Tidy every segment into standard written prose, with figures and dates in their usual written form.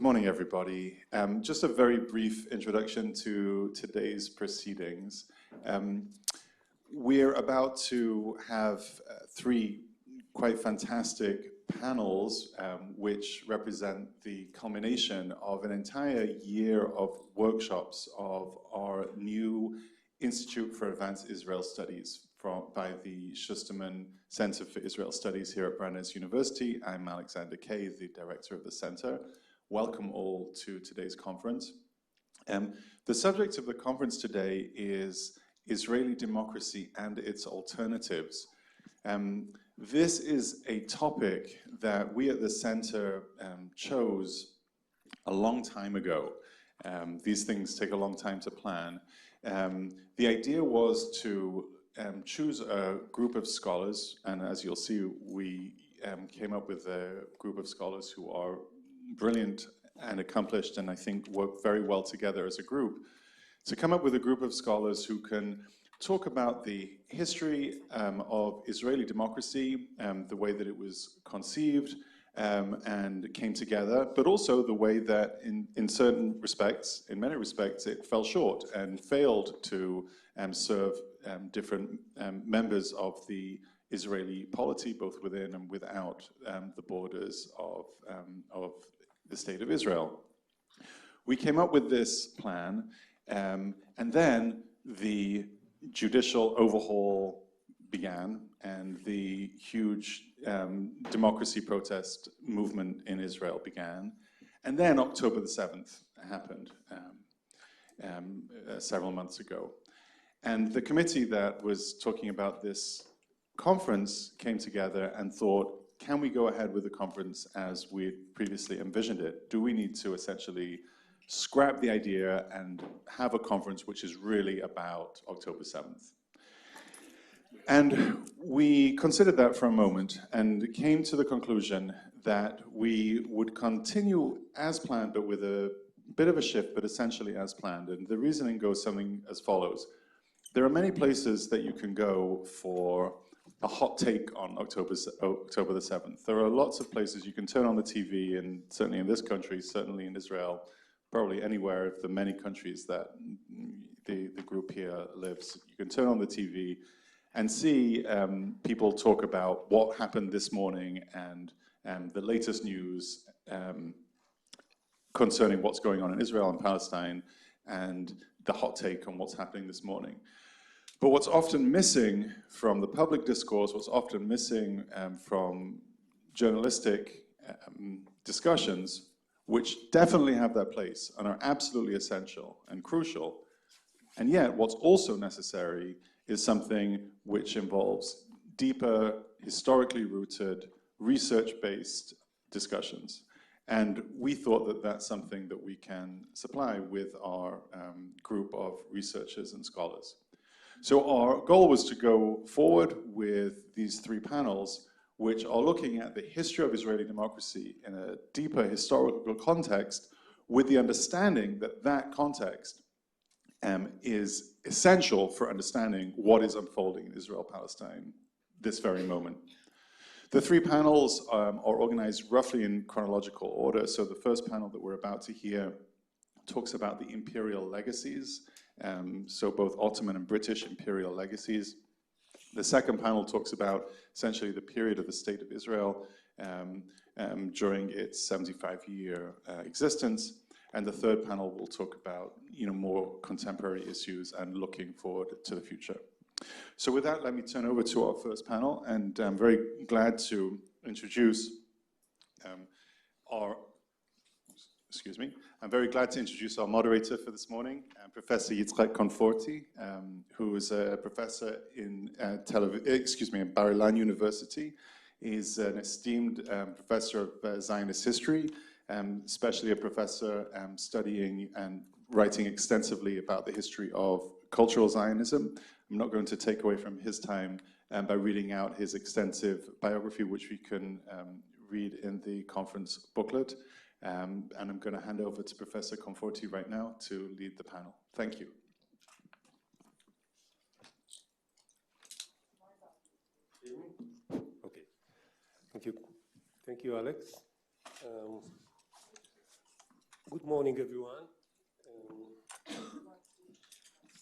Good morning, everybody. Just a very brief introduction to today's proceedings. We're about to have three quite fantastic panels which represent the culmination of an entire year of workshops of our new Institute for Advanced Israel Studies by the Schusterman Center for Israel Studies here at Brandeis University. I'm Alexander Kaye, the director of the center. Welcome all to today's conference. The subject of the conference today is Israeli democracy and its alternatives. This is a topic that we at the center chose a long time ago. These things take a long time to plan. The idea was to choose a group of scholars, and as you'll see, we came up with a group of scholars who are brilliant and accomplished, and I think work very well together as a group, to come up with a group of scholars who can talk about the history of Israeli democracy, the way that it was conceived and came together, but also the way that in certain respects, in many respects, it fell short and failed to serve different members of the Israeli polity, both within and without the borders of the State of Israel. We came up with this plan, and then the judicial overhaul began, and the huge democracy protest movement in Israel began, and then October the 7th happened several months ago. And the committee that was talking about this conference came together and thought, can we go ahead with the conference as we previously envisioned it? Do we need to essentially scrap the idea and have a conference which is really about October 7th? And we considered that for a moment and came to the conclusion that we would continue as planned, but with a bit of a shift, but essentially as planned. And the reasoning goes something as follows. There are many places that you can go for a hot take on October the 7th. There are lots of places you can turn on the TV, and certainly in this country, certainly in Israel, probably anywhere of the many countries that the group here lives. You can turn on the TV and see people talk about what happened this morning and the latest news concerning what's going on in Israel and Palestine and the hot take on what's happening this morning. But what's often missing from the public discourse, what's often missing from journalistic discussions, which definitely have their place and are absolutely essential and crucial, and yet what's also necessary is something which involves deeper, historically rooted, research-based discussions. And we thought that that's something that we can supply with our group of researchers and scholars. So our goal was to go forward with these three panels, which are looking at the history of Israeli democracy in a deeper historical context, with the understanding that that context is essential for understanding what is unfolding in Israel-Palestine this very moment. The three panels are organized roughly in chronological order. So the first panel that we're about to hear talks about the imperial legacies, so both Ottoman and British imperial legacies. The second panel talks about essentially the period of the State of Israel during its 75-year existence. And the third panel will talk about more contemporary issues and looking forward to the future. So with that, let me turn over to our first panel, and I'm very glad to introduce our moderator for this morning, Professor Yitzhak Conforti, who is a professor in Bar Ilan University. He's an esteemed professor of Zionist history, especially a professor studying and writing extensively about the history of cultural Zionism. I'm not going to take away from his time by reading out his extensive biography, which we can read in the conference booklet. And I'm going to hand over to Professor Conforti right now to lead the panel. Thank you. Okay. Thank you, Alex. Good morning, everyone.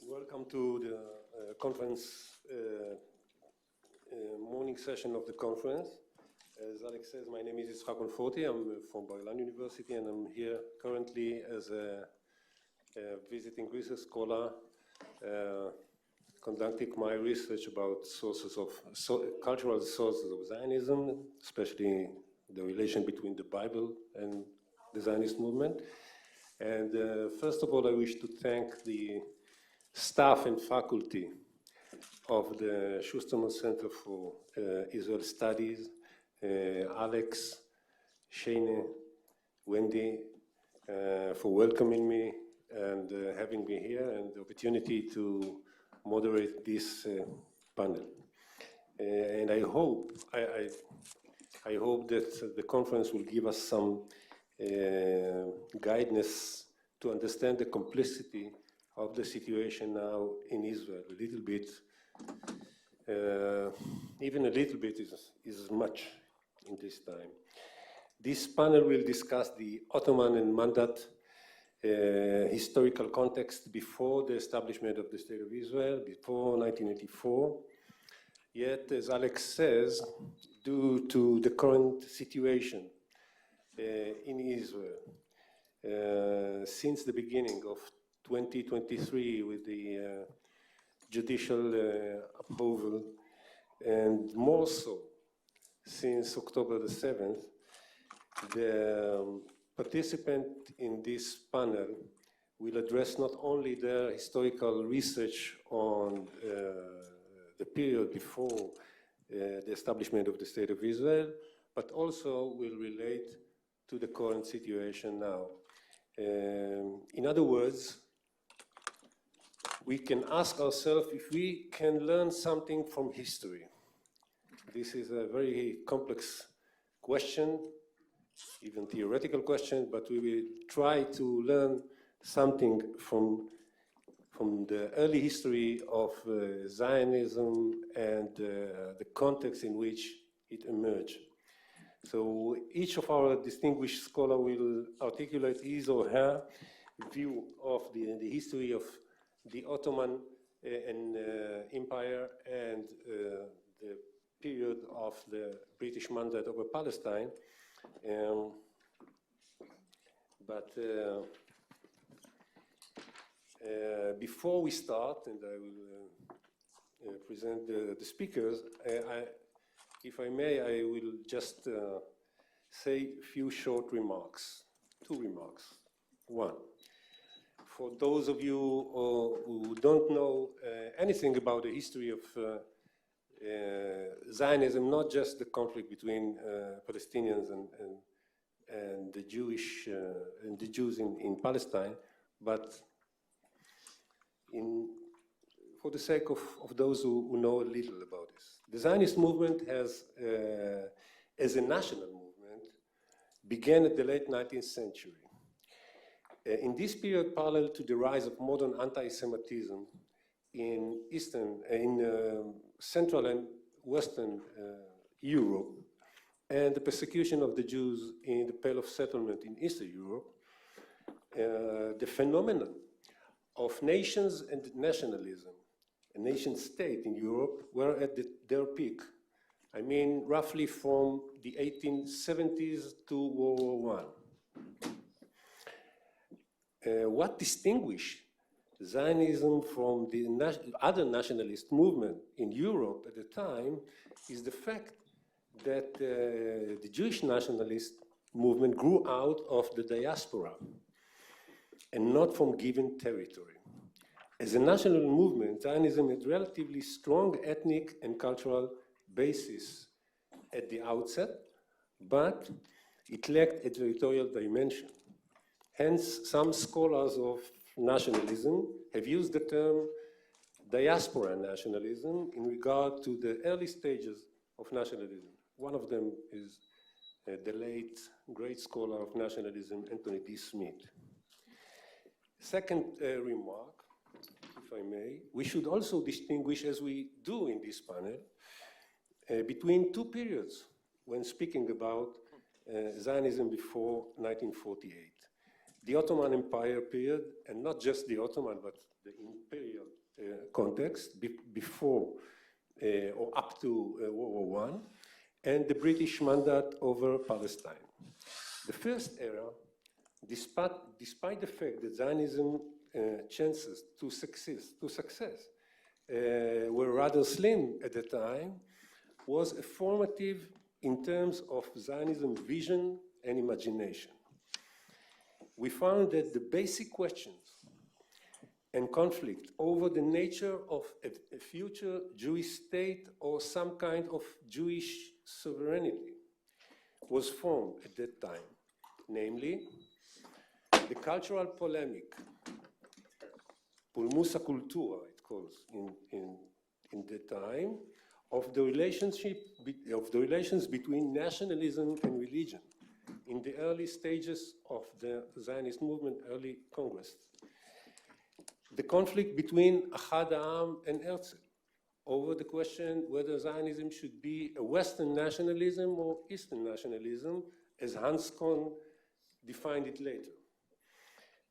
Welcome to the conference, morning session of the conference. As Alex says, my name is Yitzhak Conforti. I'm from Bar-Ilan University, and I'm here currently as a visiting research scholar, conducting my research about sources of cultural sources of Zionism, especially the relation between the Bible and the Zionist movement. And first of all, I wish to thank the staff and faculty of the Schusterman Center for Israel Studies, Alex, Shane, Wendy, for welcoming me and having me here and the opportunity to moderate this panel. And I hope that the conference will give us some guidance to understand the complexity of the situation now in Israel a little bit. Even a little bit is much in this time. This panel will discuss the Ottoman and Mandate historical context before the establishment of the State of Israel, before 1984. Yet, as Alex says, due to the current situation in Israel, since the beginning of 2023 with the judicial approval, and more so since October the 7th, the participant in this panel will address not only their historical research on the period before the establishment of the State of Israel, but also will relate to the current situation now. In other words, we can ask ourselves if we can learn something from history. This is a very complex question, even theoretical question, but we will try to learn something from the early history of Zionism and the context in which it emerged. So each of our distinguished scholars will articulate his or her view of the history of the Ottoman Empire and the period of the British Mandate over Palestine. Before we start, and I will present the speakers, if I may, I will just say a few short remarks, 2 remarks. One, for those of you who don't know anything about the history of Zionism, not just the conflict between Palestinians and the Jews in Palestine, but for the sake of those who know a little about this. The Zionist movement has, as a national movement, began at the late 19th century. In this period, parallel to the rise of modern anti-Semitism in Central and Western Europe, and the persecution of the Jews in the Pale of Settlement in Eastern Europe, the phenomenon of nations and nationalism, a nation state in Europe, were at their peak. I mean, roughly from the 1870s to World War I. What distinguished Zionism from the other nationalist movement in Europe at the time is the fact that the Jewish nationalist movement grew out of the diaspora and not from given territory. As a national movement, Zionism had relatively strong ethnic and cultural basis at the outset, but it lacked a territorial dimension. Hence, some scholars of nationalism have used the term diaspora nationalism in regard to the early stages of nationalism. One of them is the late great scholar of nationalism, Anthony D. Smith. Second remark, if I may, we should also distinguish, as we do in this panel, between 2 periods when speaking about Zionism before 1948. the Ottoman Empire period, and not just the Ottoman, but the imperial context before or up to World War I, and the British mandate over Palestine. The first era, despite the fact that Zionism chances to success were rather slim at the time, was formative in terms of Zionism vision and imagination. We found that the basic questions and conflict over the nature of a future Jewish state or some kind of Jewish sovereignty was formed at that time, namely the cultural polemic, pulmusa cultura, it calls in the time, of the relations between nationalism and religion in the early stages of the Zionist movement, early Congress. The conflict between Ahad Ha'am and Herzl over the question whether Zionism should be a Western nationalism or Eastern nationalism, as Hans Kohn defined it later.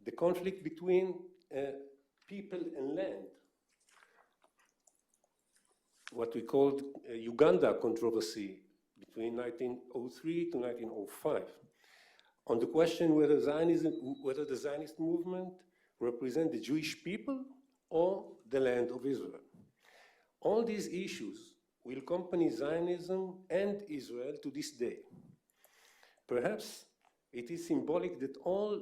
The conflict between people and land, what we called Uganda controversy between 1903 to 1905, on the question whether the Zionist movement represent the Jewish people or the land of Israel. All these issues will accompany Zionism and Israel to this day. Perhaps it is symbolic that all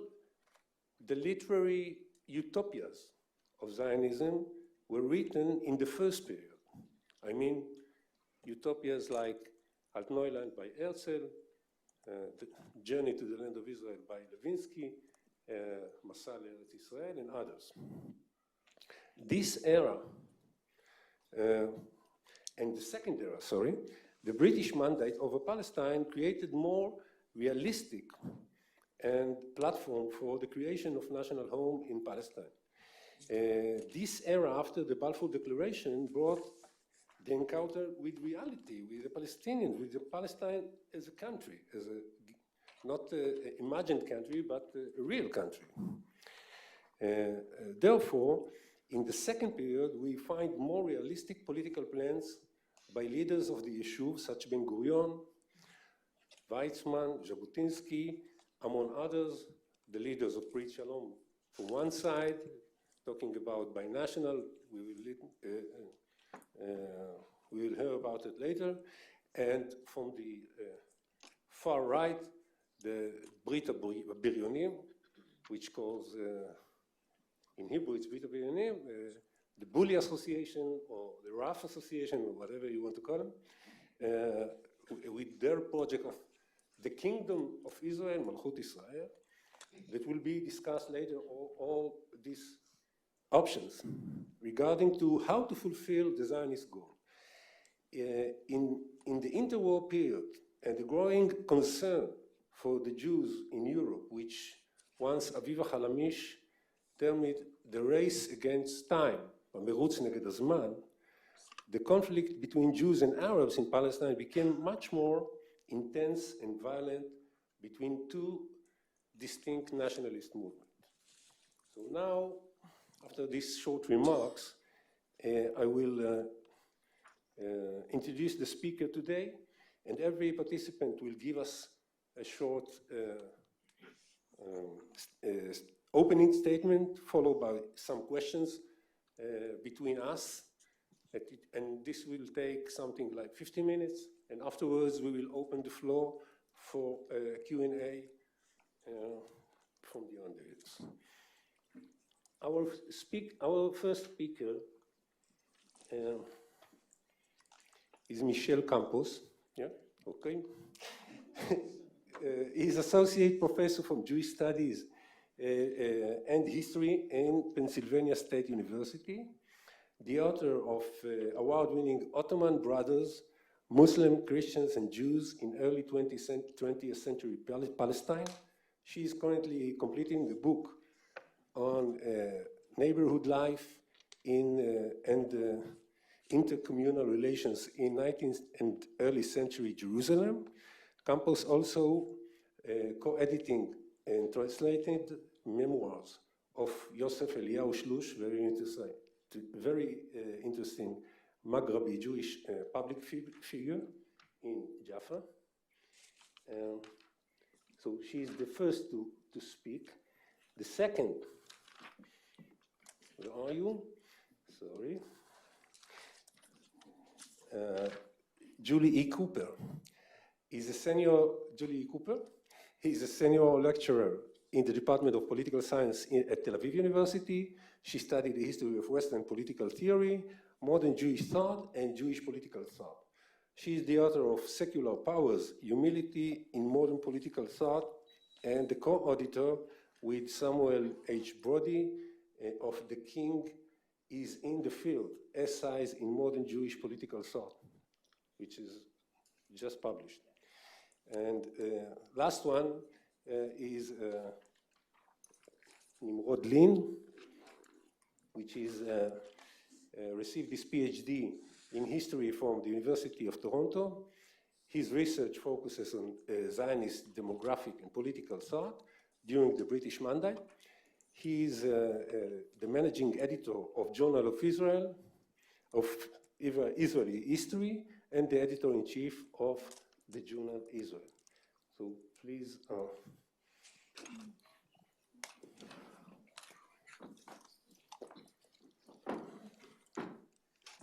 the literary utopias of Zionism were written in the first period. I mean, utopias like Alt Neuland by Herzl, The Journey to the Land of Israel by Levinsky, Masa Eretz Israel, and others. This era, and the second era, the British mandate over Palestine created more realistic and platform for the creation of national home in Palestine. This era, after the Balfour Declaration, brought the encounter with reality, with the Palestinians, with the Palestine as a country, as a not an imagined country, but a real country. Therefore, in the second period, we find more realistic political plans by leaders of the Yeshuv, such Ben Gurion, Weizmann, Jabotinsky, among others, the leaders of Brit Shalom from one side, talking about binational, we will hear about it later, and from the far right, the Brit Biryonim, which calls, in Hebrew it's Brit Biryonim, the Bully Association or the Raf Association or whatever you want to call them, with their project of the Kingdom of Israel, Malchut Israel, that will be discussed later, all these options regarding to how to fulfill the Zionist goal. In the interwar period and the growing concern for the Jews in Europe, which once Aviva Halamish termed it the race against time, המרוץ נגד הזמן, the conflict between Jews and Arabs in Palestine became much more intense and violent between two distinct nationalist movements. So now, after these short remarks, I will introduce the speaker today, and every participant will give us a short opening statement, followed by some questions between us, and this will take something like 50 minutes, and afterwards we will open the floor for Q&A from the audience. Our first speaker is Michel Campos. Yeah, okay. He's associate professor from Jewish Studies and History in Pennsylvania State University, the author of award-winning Ottoman Brothers, Muslim, Christians, and Jews in early 20th century Palestine. She is currently completing a book on neighborhood life and intercommunal relations in 19th and early century Jerusalem. Campos also co-editing and translated memoirs of Yosef Eliyahu Shlush, very interesting Maghrebi Jewish public figure in Jaffa. So she is the first to speak. The second, where are you? Sorry. Julie E. Cooper. Julie E. Cooper. He's a senior lecturer in the Department of Political Science at Tel Aviv University. She studied the history of Western political theory, modern Jewish thought, and Jewish political thought. She is the author of Secular Powers, Humility in Modern Political Thought, and the co-auditor with Samuel H. Brody of The King is in the Field, Essays in Modern Jewish Political Thought, which is just published. And last one is Nimrod Lin, which is received his PhD in history from the University of Toronto. His research focuses on Zionist demographic and political thought during the British Mandate. He is the managing editor of Journal of Israel, of Israeli History, and the editor-in-chief of the Journal Israel. So please.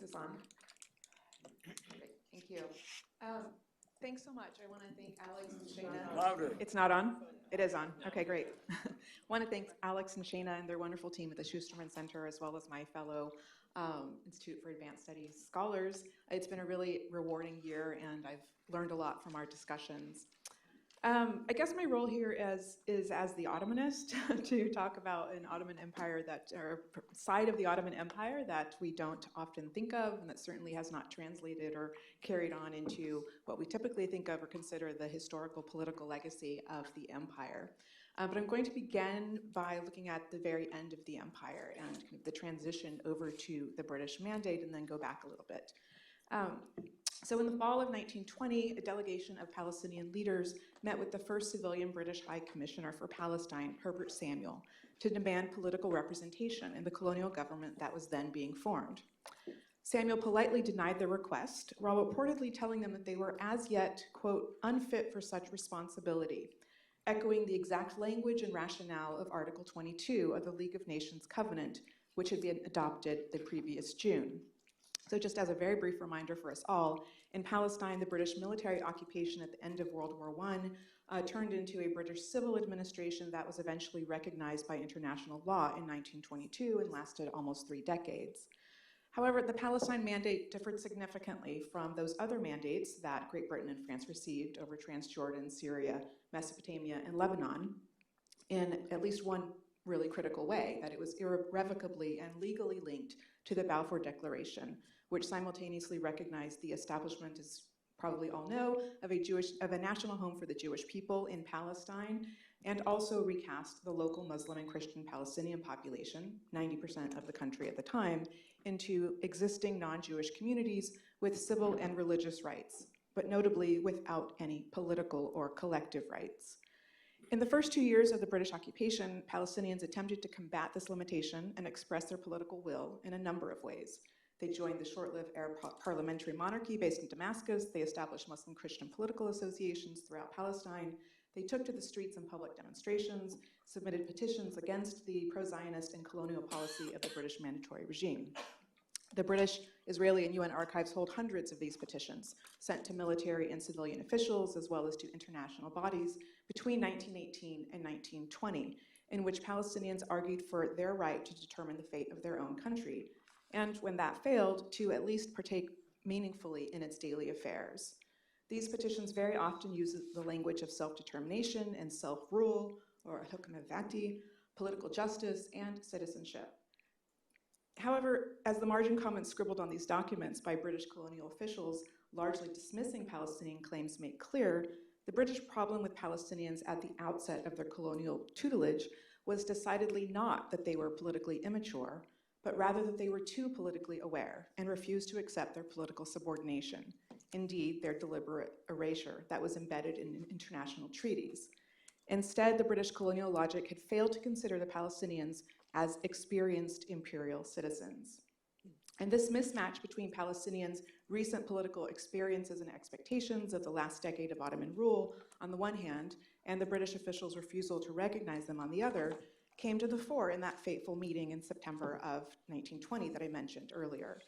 Is this on? Great, thank you. Thanks so much. I want to thank Alex and Shana. Louder. It's not on? It is on. Okay, great. I want to thank Alex and Shana and their wonderful team at the Schusterman Center, as well as my fellow Institute for Advanced Studies scholars. It's been a really rewarding year, and I've learned a lot from our discussions. I guess my role here is as the Ottomanist to talk about an Ottoman Empire or side of the Ottoman Empire that we don't often think of, and that certainly has not translated or carried on into what we typically think of or consider the historical political legacy of the empire. But I'm going to begin by looking at the very end of the empire and kind of the transition over to the British Mandate, and then go back a little bit. So in the fall of 1920, a delegation of Palestinian leaders met with the first civilian British High Commissioner for Palestine, Herbert Samuel, to demand political representation in the colonial government that was then being formed. Samuel politely denied their request, while reportedly telling them that they were as yet, quote, unfit for such responsibility, echoing the exact language and rationale of Article 22 of the League of Nations Covenant, which had been adopted the previous June. So just as a very brief reminder for us all, in Palestine, the British military occupation at the end of World War I turned into a British civil administration that was eventually recognized by international law in 1922 and lasted almost 3 decades. However, the Palestine Mandate differed significantly from those other mandates that Great Britain and France received over Transjordan, Syria, Mesopotamia, and Lebanon in at least one really critical way, that it was irrevocably and legally linked to the Balfour Declaration, which simultaneously recognized the establishment, as probably all know, of a national home for the Jewish people in Palestine, and also recast the local Muslim and Christian Palestinian population, 90% of the country at the time, into existing non-Jewish communities with civil and religious rights, but notably without any political or collective rights. In the first 2 years of the British occupation, Palestinians attempted to combat this limitation and express their political will in a number of ways. They joined the short-lived Arab parliamentary monarchy based in Damascus. They established Muslim-Christian political associations throughout Palestine. They took to the streets in public demonstrations, submitted petitions against the pro-Zionist and colonial policy of the British mandatory regime. The British, Israeli, and UN archives hold hundreds of these petitions, sent to military and civilian officials, as well as to international bodies, between 1918 and 1920, in which Palestinians argued for their right to determine the fate of their own country, and when that failed, to at least partake meaningfully in its daily affairs. These petitions very often use the language of self-determination and self-rule, or hukm al-vati, political justice, and citizenship. However, as the margin comments scribbled on these documents by British colonial officials, largely dismissing Palestinian claims, make clear, the British problem with Palestinians at the outset of their colonial tutelage was decidedly not that they were politically immature, but rather that they were too politically aware and refused to accept their political subordination, indeed their deliberate erasure that was embedded in international treaties. Instead, the British colonial logic had failed to consider the Palestinians as experienced imperial citizens. And this mismatch between Palestinians' recent political experiences and expectations of the last decade of Ottoman rule on the one hand, and the British officials' refusal to recognize them on the other, came to the fore in that fateful meeting in September of 1920 that I mentioned earlier.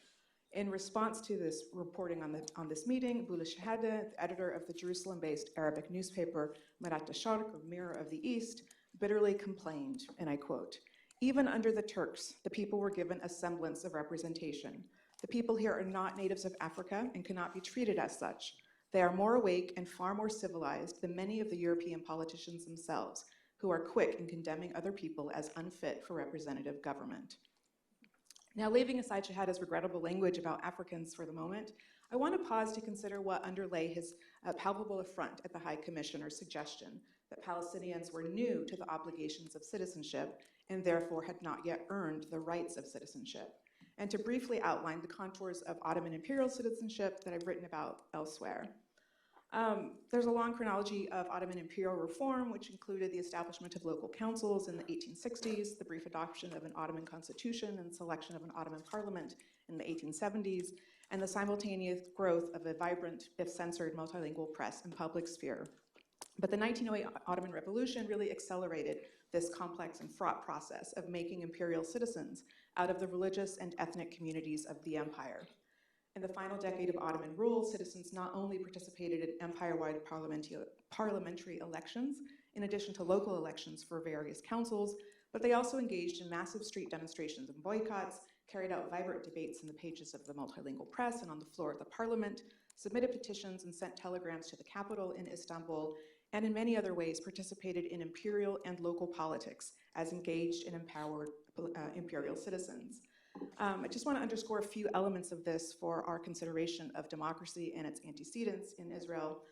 In response to this reporting on this meeting, Bula Shahada, the editor of the Jerusalem-based Arabic newspaper Marat al-Sharq, or Mirror of the East, bitterly complained, and I quote, "Even under the Turks, the people were given a semblance of representation. The people here are not natives of Africa and cannot be treated as such. They are more awake and far more civilized than many of the European politicians themselves, who are quick in condemning other people as unfit for representative government." Now, leaving aside Shahada's regrettable language about Africans for the moment, I want to pause to consider what underlay his palpable affront at the High Commissioner's suggestion that Palestinians were new to the obligations of citizenship and therefore had not yet earned the rights of citizenship, and to briefly outline the contours of Ottoman imperial citizenship that I've written about elsewhere. There's a long chronology of Ottoman imperial reform, which included the establishment of local councils in the 1860s, the brief adoption of an Ottoman constitution and selection of an Ottoman parliament in the 1870s, and the simultaneous growth of a vibrant, if censored, multilingual press and public sphere. But the 1908 Ottoman Revolution really accelerated this complex and fraught process of making imperial citizens out of the religious and ethnic communities of the empire. In the final decade of Ottoman rule, citizens not only participated in empire-wide parliamentary elections, in addition to local elections for various councils, but they also engaged in massive street demonstrations and boycotts, carried out vibrant debates in the pages of the multilingual press and on the floor of the parliament, submitted petitions and sent telegrams to the capital in Istanbul, and in many other ways participated in imperial and local politics as engaged and empowered imperial citizens. I just want to underscore a few elements of this for our consideration of democracy and its antecedents in Israel.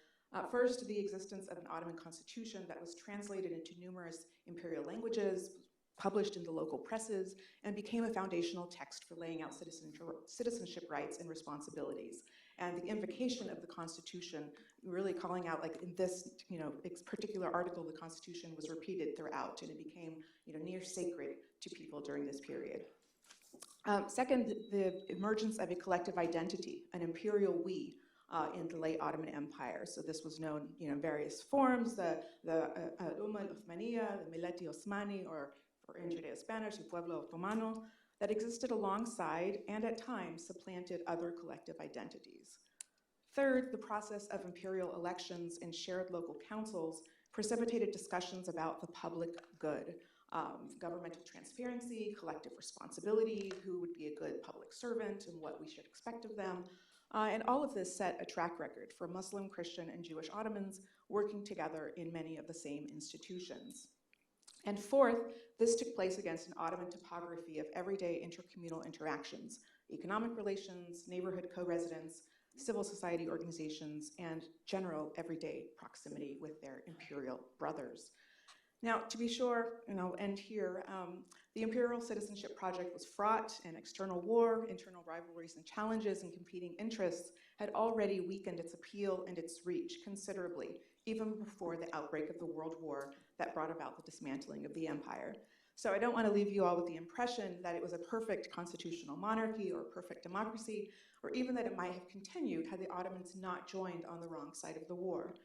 First, the existence of an Ottoman constitution that was translated into numerous imperial languages, published in the local presses, and became a foundational text for laying out citizenship rights and responsibilities. And the invocation of the Constitution, really calling out, like in this particular article, the Constitution was repeated throughout, and it became near sacred to people during this period. Second, the emergence of a collective identity, an imperial we, in the late Ottoman Empire. So this was known in various forms, the Umma al-Uthmaniyya, the Milleti Osmani, or in Judeo-Spanish, el Pueblo Otomano, that existed alongside and at times supplanted other collective identities. Third, the process of imperial elections and shared local councils precipitated discussions about the public good. Governmental transparency, collective responsibility, who would be a good public servant and what we should expect of them. And all of this set a track record for Muslim, Christian, and Jewish Ottomans working together in many of the same institutions. And fourth, this took place against an Ottoman topography of everyday intercommunal interactions, economic relations, neighborhood co-residence, civil society organizations, and general everyday proximity with their imperial brothers. Now, to be sure, and I'll end here, the Imperial Citizenship Project was fraught, and external war, internal rivalries and challenges, and competing interests had already weakened its appeal and its reach considerably, even before the outbreak of the World War that brought about the dismantling of the empire. So I don't want to leave you all with the impression that it was a perfect constitutional monarchy or a perfect democracy, or even that it might have continued had the Ottomans not joined on the wrong side of the war.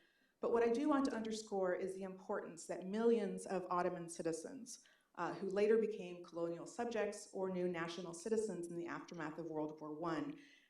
But what I do want to underscore is the importance that millions of Ottoman citizens who later became colonial subjects or new national citizens in the aftermath of World War I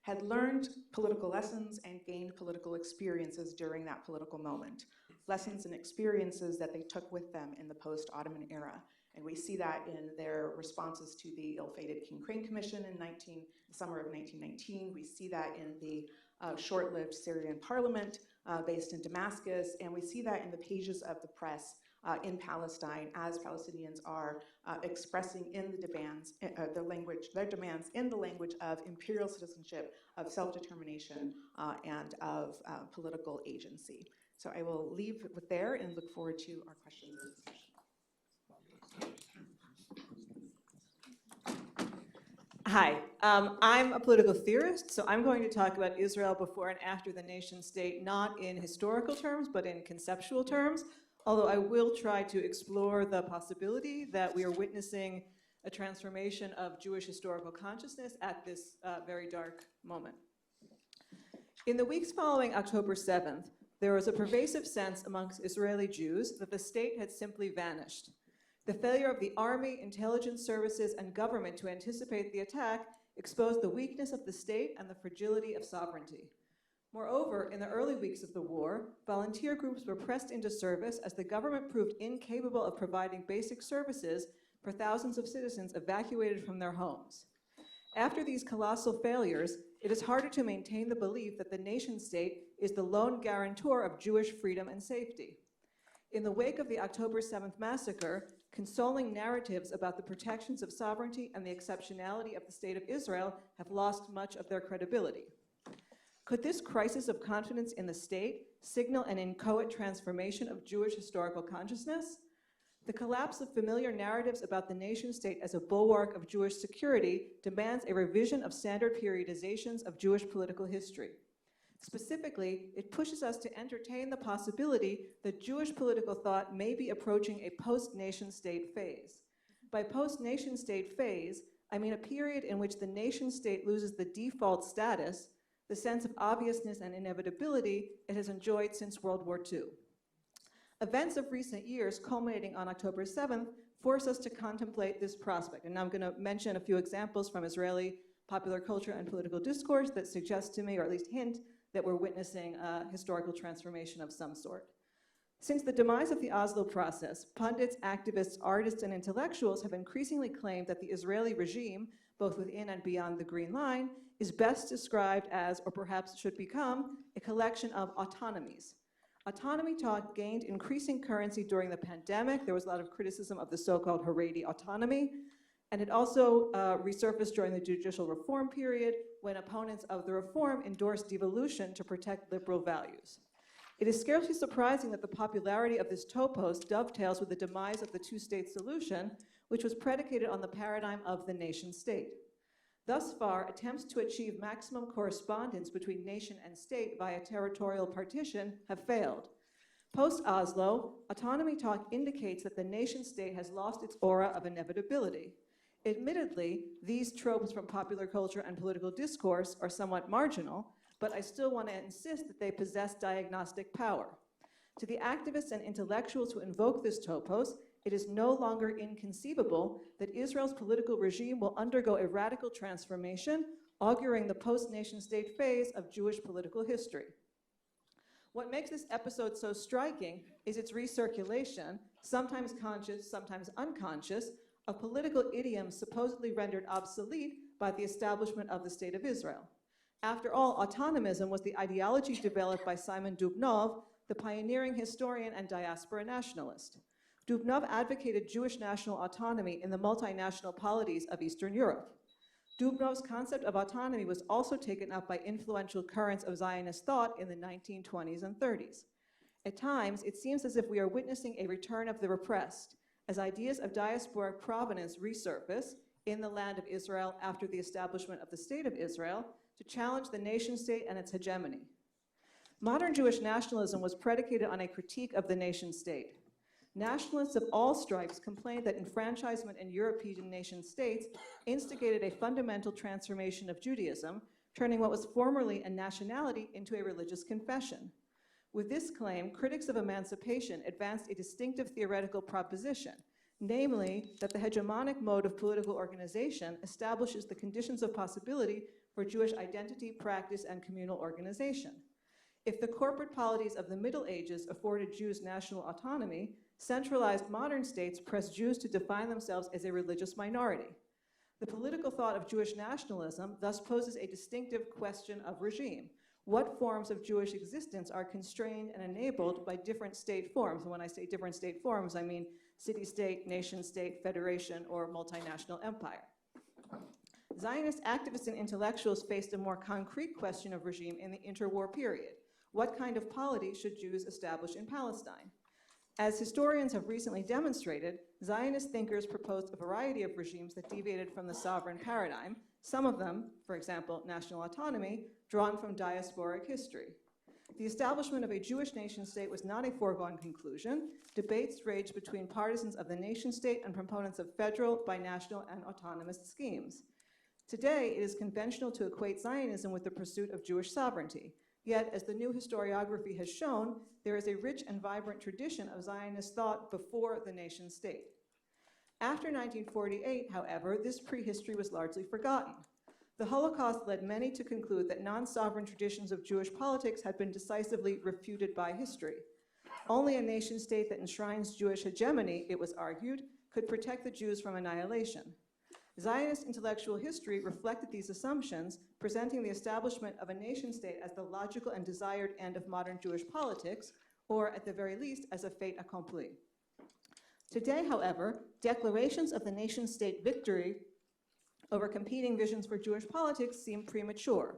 had learned political lessons and gained political experiences during that political moment. Lessons and experiences that they took with them in the post-Ottoman era. And we see that in their responses to the ill-fated King Crane Commission in the summer of 1919. We see that in the short-lived Syrian parliament based in Damascus, and we see that in the pages of the press in Palestine as Palestinians are expressing in the demands, their demands in the language of imperial citizenship, of self-determination, and of political agency. So I will leave it there and look forward to our questions and discussion. Hi, I'm a political theorist, so I'm going to talk about Israel before and after the nation state, not in historical terms, but in conceptual terms. although I will try to explore the possibility that we are witnessing a transformation of Jewish historical consciousness at this very dark moment. In the weeks following October 7th, there was a pervasive sense amongst Israeli Jews that the state had simply vanished. The failure of the army, intelligence services, and government to anticipate the attack exposed the weakness of the state and the fragility of sovereignty. Moreover, in the early weeks of the war, volunteer groups were pressed into service as the government proved incapable of providing basic services for thousands of citizens evacuated from their homes. After these colossal failures, it is harder to maintain the belief that the nation-state is the lone guarantor of Jewish freedom and safety. In the wake of the October 7th massacre, consoling narratives about the protections of sovereignty and the exceptionality of the State of Israel have lost much of their credibility. Could this crisis of confidence in the state signal an inchoate transformation of Jewish historical consciousness? The collapse of familiar narratives about the nation-state as a bulwark of Jewish security demands a revision of standard periodizations of Jewish political history. Specifically, it pushes us to entertain the possibility that Jewish political thought may be approaching a post-nation-state phase. By post-nation-state phase, I mean a period in which the nation-state loses the default status, the sense of obviousness and inevitability it has enjoyed since World War II. Events of recent years, culminating on October 7th, force us to contemplate this prospect. And now I'm going to mention a few examples from Israeli popular culture and political discourse that suggest to me, or at least hint, that we're witnessing a historical transformation of some sort. Since the demise of the Oslo process, pundits, activists, artists, and intellectuals have increasingly claimed that the Israeli regime, both within and beyond the Green Line, is best described as, or perhaps should become, a collection of autonomies. Autonomy talk gained increasing currency during the pandemic. There was a lot of criticism of the so-called Haredi autonomy. And it also resurfaced during the judicial reform period when opponents of the reform endorsed devolution to protect liberal values. It is scarcely surprising that the popularity of this topos dovetails with the demise of the two-state solution, which was predicated on the paradigm of the nation-state. Thus far, attempts to achieve maximum correspondence between nation and state via territorial partition have failed. Post-Oslo, autonomy talk indicates that the nation-state has lost its aura of inevitability. Admittedly, these tropes from popular culture and political discourse are somewhat marginal, but I still want to insist that they possess diagnostic power. To the activists and intellectuals who invoke this topos, it is no longer inconceivable that Israel's political regime will undergo a radical transformation, auguring the post-nation-state phase of Jewish political history. What makes this episode so striking is its recirculation, sometimes conscious, sometimes unconscious, of political idioms supposedly rendered obsolete by the establishment of the State of Israel. After all, autonomism was the ideology developed by Simon Dubnov, the pioneering historian and diaspora nationalist. Dubnov advocated Jewish national autonomy in the multinational polities of Eastern Europe. Dubnov's concept of autonomy was also taken up by influential currents of Zionist thought in the 1920s and 30s. At times, it seems as if we are witnessing a return of the repressed, as ideas of diasporic provenance resurface in the land of Israel after the establishment of the State of Israel to challenge the nation-state and its hegemony. Modern Jewish nationalism was predicated on a critique of the nation-state. Nationalists of all stripes complained that enfranchisement in European nation-states instigated a fundamental transformation of Judaism, turning what was formerly a nationality into a religious confession. With this claim, critics of emancipation advanced a distinctive theoretical proposition, namely that the hegemonic mode of political organization establishes the conditions of possibility for Jewish identity, practice, and communal organization. If the corporate polities of the Middle Ages afforded Jews national autonomy, centralized modern states press Jews to define themselves as a religious minority. The political thought of Jewish nationalism thus poses a distinctive question of regime. What forms of Jewish existence are constrained and enabled by different state forms? And when I say different state forms, I mean city-state, nation-state, federation, or multinational empire. Zionist activists and intellectuals faced a more concrete question of regime in the interwar period. What kind of polity should Jews establish in Palestine? As historians have recently demonstrated, Zionist thinkers proposed a variety of regimes that deviated from the sovereign paradigm, some of them, for example, national autonomy, drawn from diasporic history. The establishment of a Jewish nation-state was not a foregone conclusion. Debates raged between partisans of the nation-state and proponents of federal, binational, and autonomous schemes. Today, it is conventional to equate Zionism with the pursuit of Jewish sovereignty. Yet, as the new historiography has shown, there is a rich and vibrant tradition of Zionist thought before the nation-state. After 1948, however, this prehistory was largely forgotten. The Holocaust led many to conclude that non-sovereign traditions of Jewish politics had been decisively refuted by history. Only a nation-state that enshrines Jewish hegemony, it was argued, could protect the Jews from annihilation. Zionist intellectual history reflected these assumptions, presenting the establishment of a nation-state as the logical and desired end of modern Jewish politics, or at the very least, as a fait accompli. Today, however, declarations of the nation-state victory over competing visions for Jewish politics seem premature.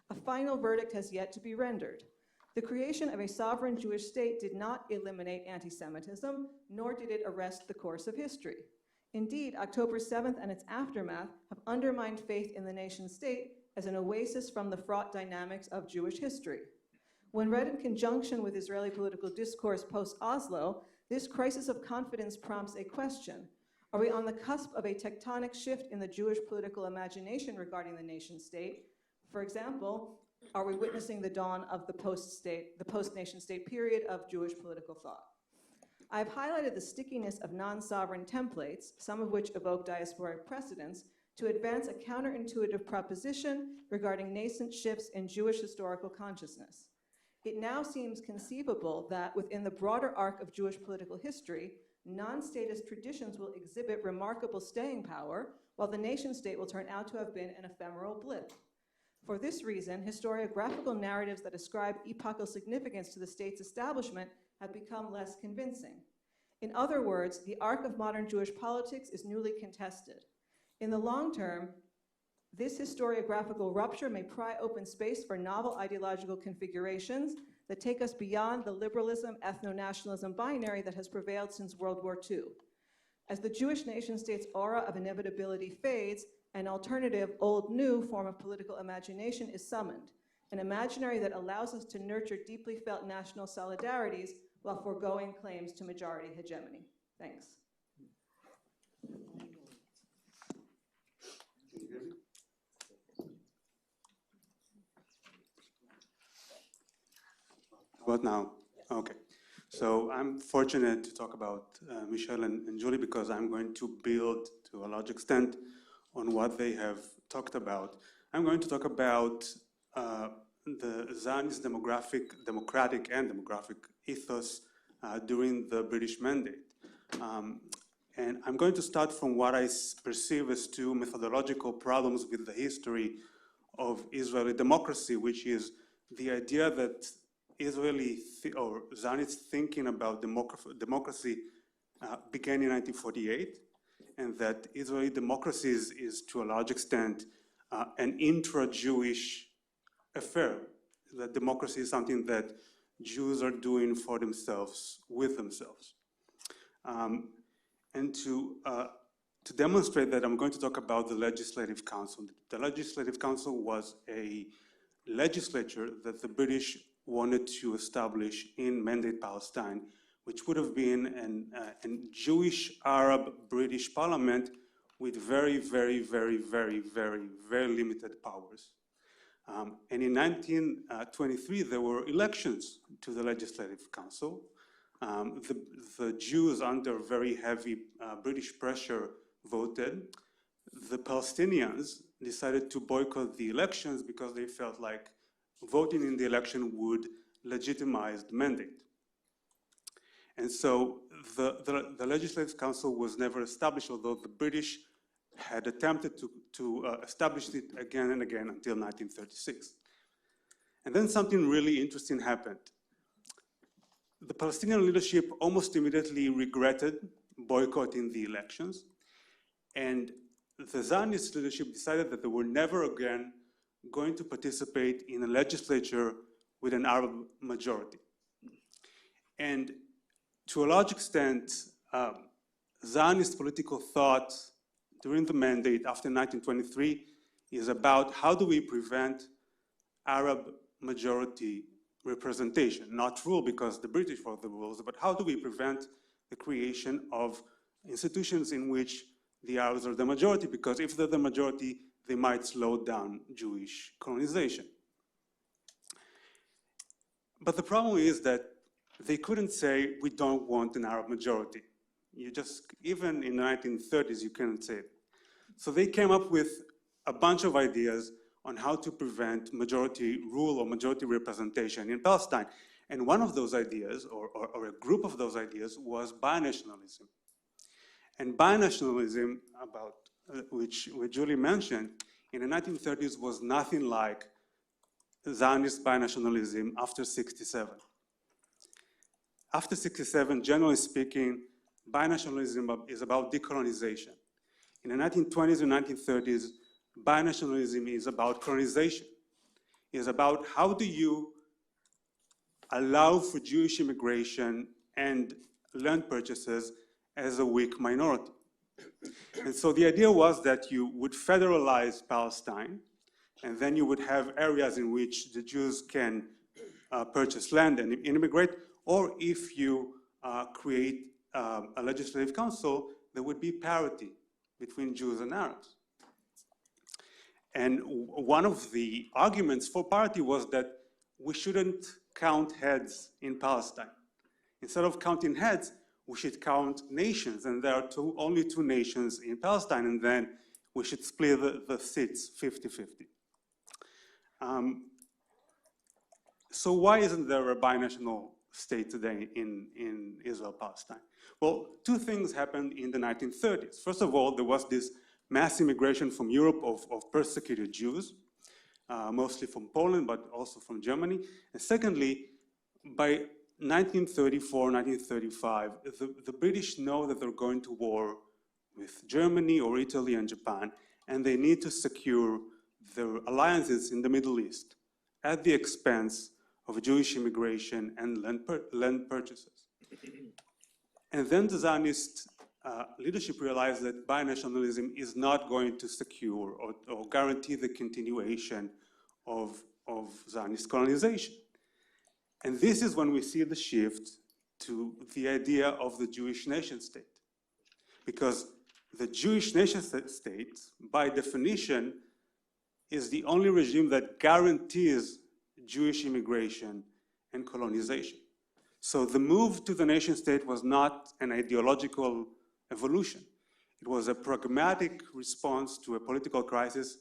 A final verdict has yet to be rendered. The creation of a sovereign Jewish state did not eliminate anti-Semitism, nor did it arrest the course of history. Indeed, October 7th and its aftermath have undermined faith in the nation-state as an oasis from the fraught dynamics of Jewish history. When read in conjunction with Israeli political discourse post-Oslo, this crisis of confidence prompts a question. Are we on the cusp of a tectonic shift in the Jewish political imagination regarding the nation-state? For example, are we witnessing the dawn of the post-nation-state period of Jewish political thought? I've highlighted the stickiness of non-sovereign templates, some of which evoke diasporic precedents, to advance a counterintuitive proposition regarding nascent shifts in Jewish historical consciousness. It now seems conceivable that within the broader arc of Jewish political history, non-statist traditions will exhibit remarkable staying power, while the nation-state will turn out to have been an ephemeral blip. For this reason, historiographical narratives that ascribe epochal significance to the state's establishment have become less convincing. In other words, the arc of modern Jewish politics is newly contested. In the long term, this historiographical rupture may pry open space for novel ideological configurations that take us beyond the liberalism, ethno-nationalism binary that has prevailed since World War II. As the Jewish nation-state's aura of inevitability fades, an alternative, old-new form of political imagination is summoned, an imaginary that allows us to nurture deeply felt national solidarities while foregoing claims to majority hegemony. Thanks. What now? Okay. So I'm fortunate to talk about Michelle and Julie because I'm going to build to a large extent on what they have talked about. I'm going to talk about the Zionist democratic and demographic ethos during the British Mandate. And I'm going to start from what I perceive as two methodological problems with the history of Israeli democracy, which is the idea that Israeli or Zionist thinking about democracy began in 1948, and that Israeli democracy is to a large extent an intra-Jewish affair. That democracy is something that Jews are doing for themselves, with themselves. And to demonstrate that, I'm going to talk about the Legislative Council. The Legislative Council was a legislature that the British wanted to establish in Mandate Palestine, which would have been a Jewish Arab British parliament with very, very, very, very, very, very limited powers. And in 1923, there were elections to the Legislative Council. The Jews, under very heavy British pressure, voted. The Palestinians decided to boycott the elections because they felt like voting in the election would legitimize the mandate. And so the Legislative Council was never established, although the British had attempted to establish it again and again until 1936. And then something really interesting happened. The Palestinian leadership almost immediately regretted boycotting the elections, and the Zionist leadership decided that they were never again going to participate in a legislature with an Arab majority. And to a large extent, Zionist political thought during the mandate after 1923 is about how do we prevent Arab majority representation, not rule because the British wrote the rules, but how do we prevent the creation of institutions in which the Arabs are the majority, because if they're the majority, they might slow down Jewish colonization. But the problem is that they couldn't say, we don't want an Arab majority. You just, even in the 1930s, you couldn't say it. So they came up with a bunch of ideas on how to prevent majority rule or majority representation in Palestine. And one of those ideas, or a group of those ideas, was binationalism. And binationalism, which Julie mentioned, in the 1930s was nothing like Zionist binationalism after 67. After 67, generally speaking, binationalism is about decolonization. In the 1920s and 1930s, binationalism is about colonization. It's about how do you allow for Jewish immigration and land purchases as a weak minority. And so the idea was that you would federalize Palestine, and then you would have areas in which the Jews can purchase land and immigrate, or if you create a legislative council, there would be parity between Jews and Arabs. And one of the arguments for parity was that we shouldn't count heads in Palestine. Instead of counting heads, we should count nations, and there are only two nations in Palestine, and then we should split the seats 50-50. So why isn't there a binational state today in Israel-Palestine? Well, two things happened in the 1930s. First of all, there was this mass immigration from Europe of persecuted Jews, mostly from Poland, but also from Germany. And secondly, by 1934, 1935, the British know that they're going to war with Germany or Italy and Japan, and they need to secure their alliances in the Middle East at the expense of Jewish immigration and land purchases. And then the Zionist leadership realized that binationalism is not going to secure or guarantee the continuation of Zionist colonization. And this is when we see the shift to the idea of the Jewish nation state. Because the Jewish nation state, by definition, is the only regime that guarantees Jewish immigration and colonization. So the move to the nation state was not an ideological evolution. It was a pragmatic response to a political crisis,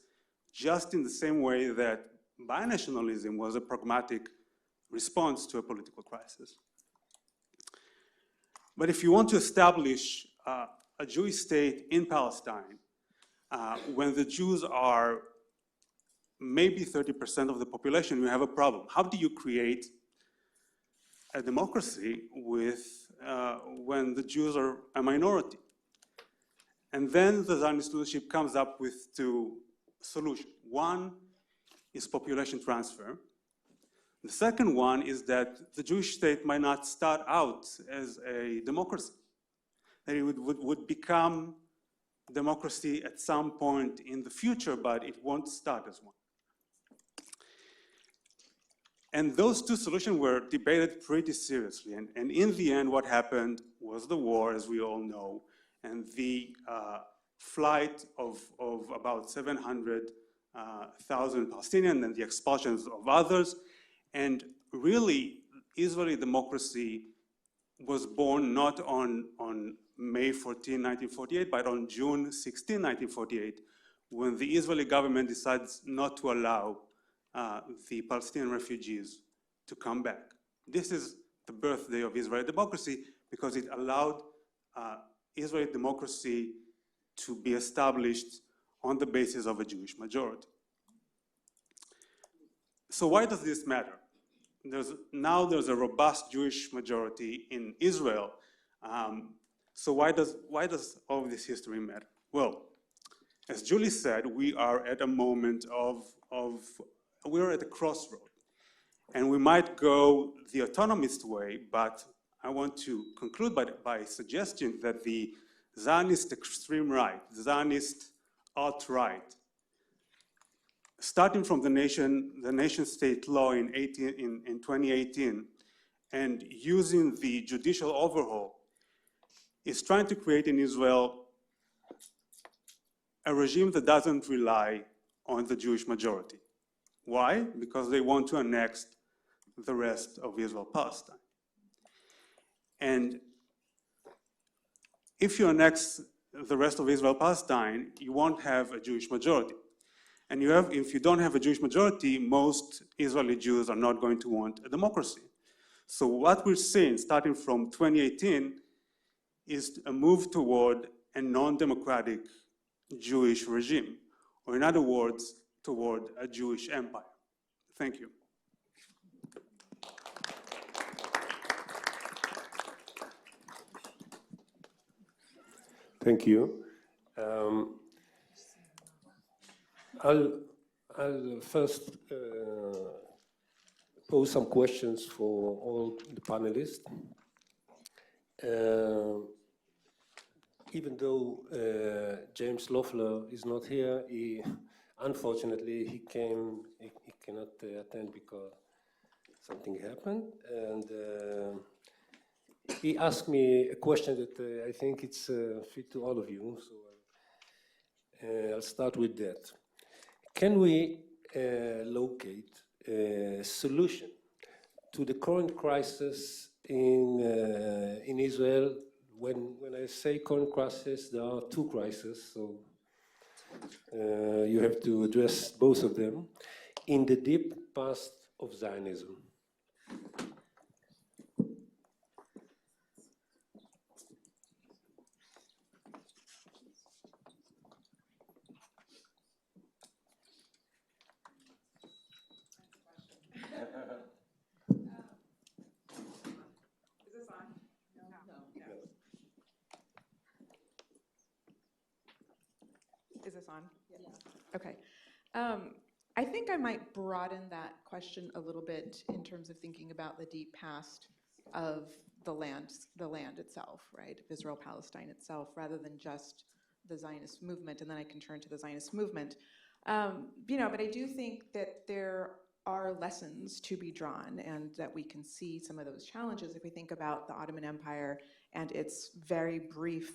just in the same way that binationalism was a pragmatic response to a political crisis. But if you want to establish a Jewish state in Palestine, when the Jews are maybe 30% of the population, you have a problem. How do you create a democracy when the Jews are a minority? And then the Zionist leadership comes up with two solutions. One is population transfer. The second one is that the Jewish state might not start out as a democracy, that it would become democracy at some point in the future, but it won't start as one. And those two solutions were debated pretty seriously. And in the end, what happened was the war, as we all know, and the flight of about 700,000 Palestinians and the expulsions of others. And really, Israeli democracy was born not on May 14, 1948, but on June 16, 1948, when the Israeli government decides not to allow the Palestinian refugees to come back. This is the birthday of Israeli democracy because it allowed Israeli democracy to be established on the basis of a Jewish majority. So why does this matter? Now there's a robust Jewish majority in Israel. So why does all of this history matter? Well, as Julie said, we are at a moment we're at a crossroad. And we might go the autonomist way, but I want to conclude by suggesting that the Zionist extreme right, the Zionist alt-right, starting from the nation state law in 2018, and using the judicial overhaul, is trying to create in Israel a regime that doesn't rely on the Jewish majority. Why? Because they want to annex the rest of Israel Palestine. And if you annex the rest of Israel Palestine, you won't have a Jewish majority. And if you don't have a Jewish majority, most Israeli Jews are not going to want a democracy. So what we're seeing, starting from 2018, is a move toward a non-democratic Jewish regime, or in other words, toward a Jewish empire. Thank you. Thank you. I'll first pose some questions for all the panelists. Even though James Loeffler is not here, unfortunately he cannot attend because something happened, and he asked me a question that I think it's fit to all of you, so I'll start with that. Can we locate a solution to the current crisis in Israel? When I say current crisis, there are two crises, so you have to address both of them. In the deep past of Zionism. Is this on? Yeah. Okay. I think I might broaden that question a little bit in terms of thinking about the deep past of the land itself, right? Of Israel-Palestine itself, rather than just the Zionist movement, and then I can turn to the Zionist movement. But I do think that there are lessons to be drawn, and that we can see some of those challenges if we think about the Ottoman Empire and its very brief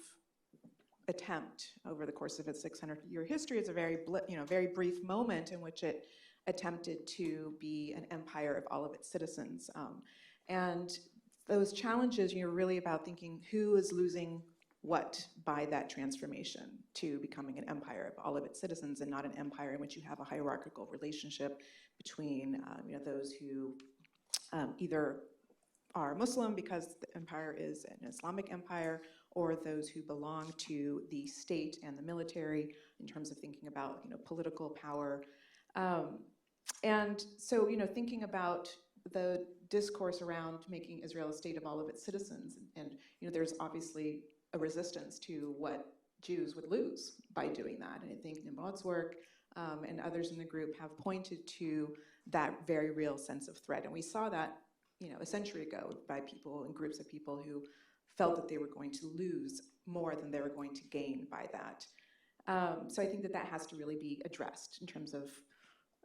attempt over the course of its 600-year history. It's a very brief moment in which it attempted to be an empire of all of its citizens. And those challenges, you're really about thinking who is losing what by that transformation to becoming an empire of all of its citizens, and not an empire in which you have a hierarchical relationship between those who either are Muslim because the empire is an Islamic empire, or those who belong to the state and the military in terms of thinking about political power. And so thinking about the discourse around making Israel a state of all of its citizens, and there's obviously a resistance to what Jews would lose by doing that. And I think Nimrod's work and others in the group have pointed to that very real sense of threat. And we saw that a century ago by people and groups of people who felt that they were going to lose more than they were going to gain by that. So I think that has to really be addressed in terms of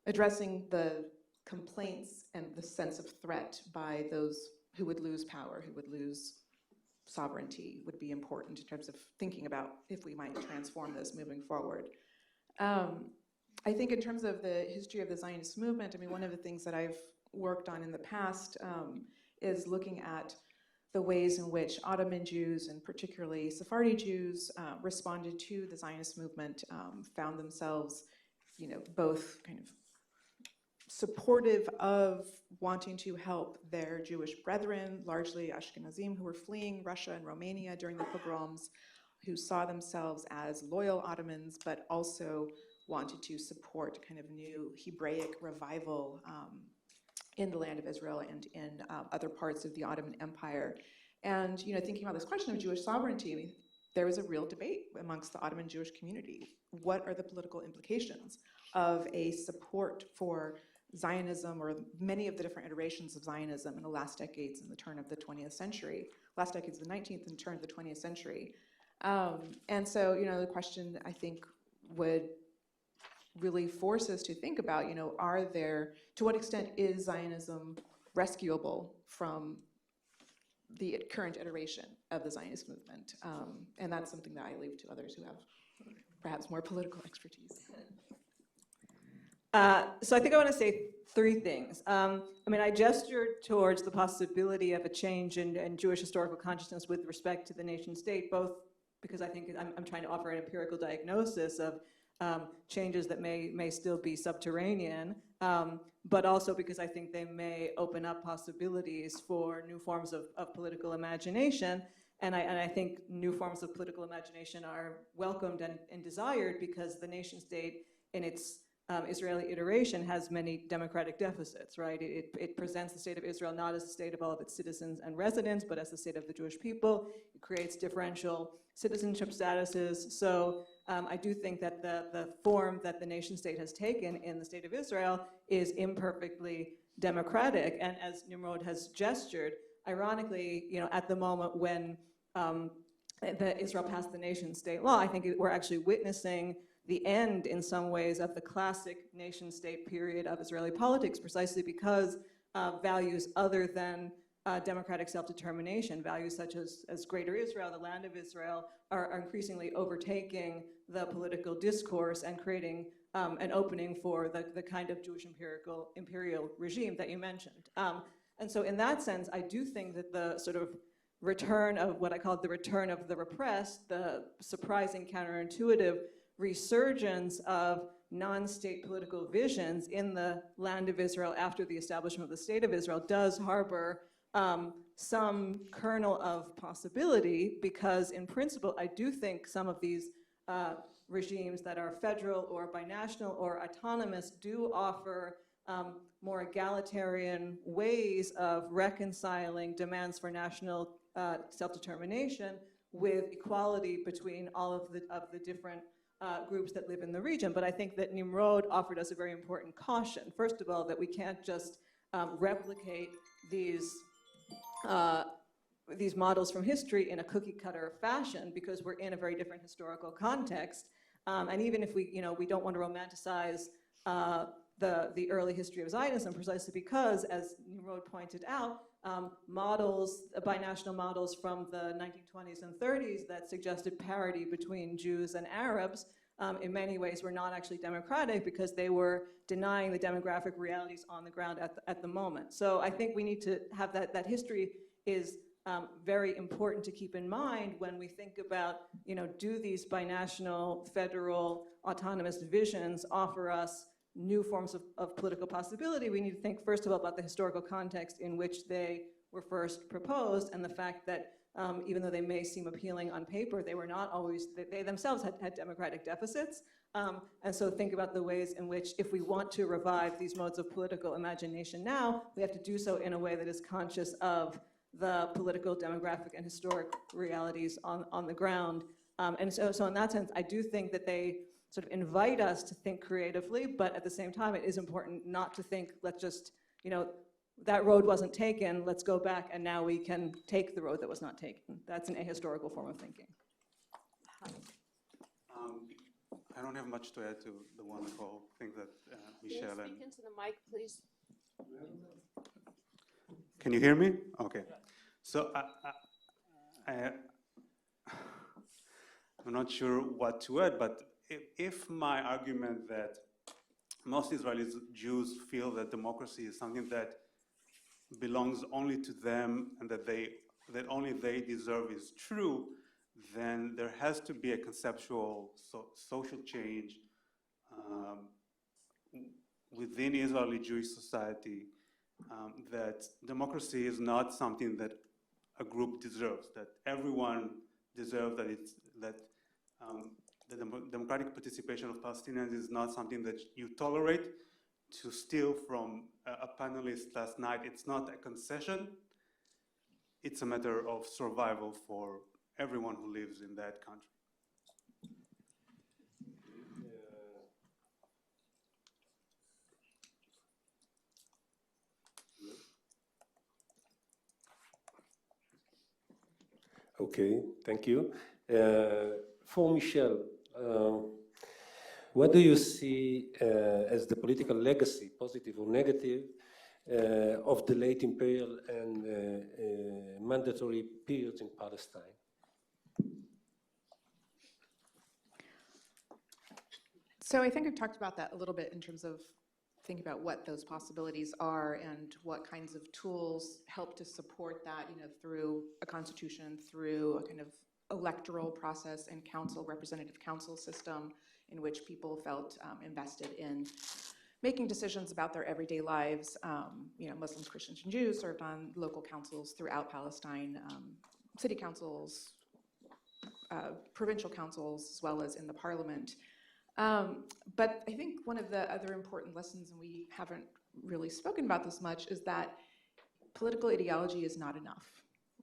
addressing the complaints and the sense of threat by those who would lose power, who would lose sovereignty, would be important in terms of thinking about if we might transform this moving forward. I think in terms of the history of the Zionist movement, one of the things that I've worked on in the past is looking at the ways in which Ottoman Jews, and particularly Sephardi Jews, responded to the Zionist movement, found themselves, both kind of supportive of wanting to help their Jewish brethren, largely Ashkenazim, who were fleeing Russia and Romania during the pogroms, who saw themselves as loyal Ottomans, but also wanted to support kind of new Hebraic revival in the land of Israel and in other parts of the Ottoman Empire. And thinking about this question of Jewish sovereignty, there was a real debate amongst the Ottoman Jewish community. What are the political implications of a support for Zionism, or many of the different iterations of Zionism in the last decades and the turn of the 20th century, last decades of the 19th and turn of the 20th century. And so, the question, I think, would really force us to think about, to what extent is Zionism rescuable from the current iteration of the Zionist movement? And that's something that I leave to others who have perhaps more political expertise. So I think I want to say three things. I gestured towards the possibility of a change in Jewish historical consciousness with respect to the nation state, both because I think I'm trying to offer an empirical diagnosis of changes that may still be subterranean, but also because I think they may open up possibilities for new forms of political imagination. And I think new forms of political imagination are welcomed and desired because the nation state in its Israeli iteration has many democratic deficits, right? It presents the state of Israel not as the state of all of its citizens and residents, but as the state of the Jewish people. It creates differential citizenship statuses. So I do think that the form that the nation state has taken in the state of Israel is imperfectly democratic. And as Nimrod has gestured, ironically, at the moment when Israel passed the nation state law, I think we're actually witnessing the end, in some ways, of the classic nation-state period of Israeli politics, precisely because values other than democratic self-determination, values such as Greater Israel, the land of Israel, are increasingly overtaking the political discourse and creating an opening for the kind of Jewish imperial regime that you mentioned. And so in that sense, I do think that the sort of return of what I call the return of the repressed, the surprising counterintuitive resurgence of non-state political visions in the land of Israel after the establishment of the state of Israel does harbor some kernel of possibility, because in principle, I do think some of these regimes that are federal or binational or autonomous do offer more egalitarian ways of reconciling demands for national self-determination with equality between all of the different groups that live in the region. But I think that Nimrod offered us a very important caution. First of all, that we can't just replicate these models from history in a cookie-cutter fashion, because we're in a very different historical context. And even if we don't want to romanticize the early history of Zionism, precisely because, as Nimrod pointed out, binational models from the 1920s and 30s that suggested parity between Jews and Arabs, in many ways were not actually democratic, because they were denying the demographic realities on the ground at the moment. So I think we need to have that history is very important to keep in mind when we think about, do these binational, federal, autonomous visions offer us new forms of political possibility? We need to think, first of all, about the historical context in which they were first proposed, and the fact that even though they may seem appealing on paper, they were not always, they themselves had democratic deficits. And so think about the ways in which, if we want to revive these modes of political imagination now, we have to do so in a way that is conscious of the political, demographic, and historic realities on the ground. And so in that sense, I do think that they sort of invite us to think creatively, but at the same time, it is important not to think, let's just, that road wasn't taken, let's go back and now we can take the road that was not taken. That's an ahistorical form of thinking. I don't have much to add to the wonderful thing that Michelle and... Speak into the mic, please. Can you hear me? Okay. So I'm not sure what to add, but if my argument that most Israeli Jews feel that democracy is something that belongs only to them and that only they deserve is true, then there has to be a conceptual social change within Israeli Jewish society, that democracy is not something that a group deserves, that everyone deserves, that the democratic participation of Palestinians is not something that you tolerate. To steal from a panelist last night, it's not a concession, it's a matter of survival for everyone who lives in that country. Okay, thank you. For Michelle, What do you see as the political legacy, positive or negative, of the late imperial and mandatory periods in Palestine? So I think I've talked about that a little bit in terms of thinking about what those possibilities are and what kinds of tools help to support that, through a constitution, through a kind of electoral process and representative council system in which people felt invested in making decisions about their everyday lives. Muslims, Christians, and Jews served on local councils throughout Palestine, city councils, provincial councils, as well as in the parliament. But I think one of the other important lessons, and we haven't really spoken about this much, is that political ideology is not enough,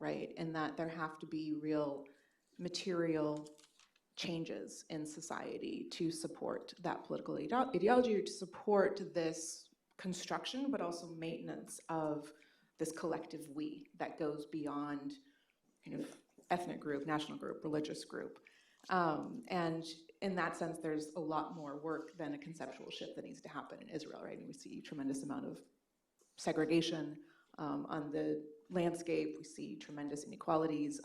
right? And that there have to be real material changes in society to support that political ideology, or to support this construction, but also maintenance of this collective we that goes beyond kind of ethnic group, national group, religious group. And in that sense, there's a lot more work than a conceptual shift that needs to happen in Israel, right? And we see a tremendous amount of segregation on the landscape. We see tremendous inequalities.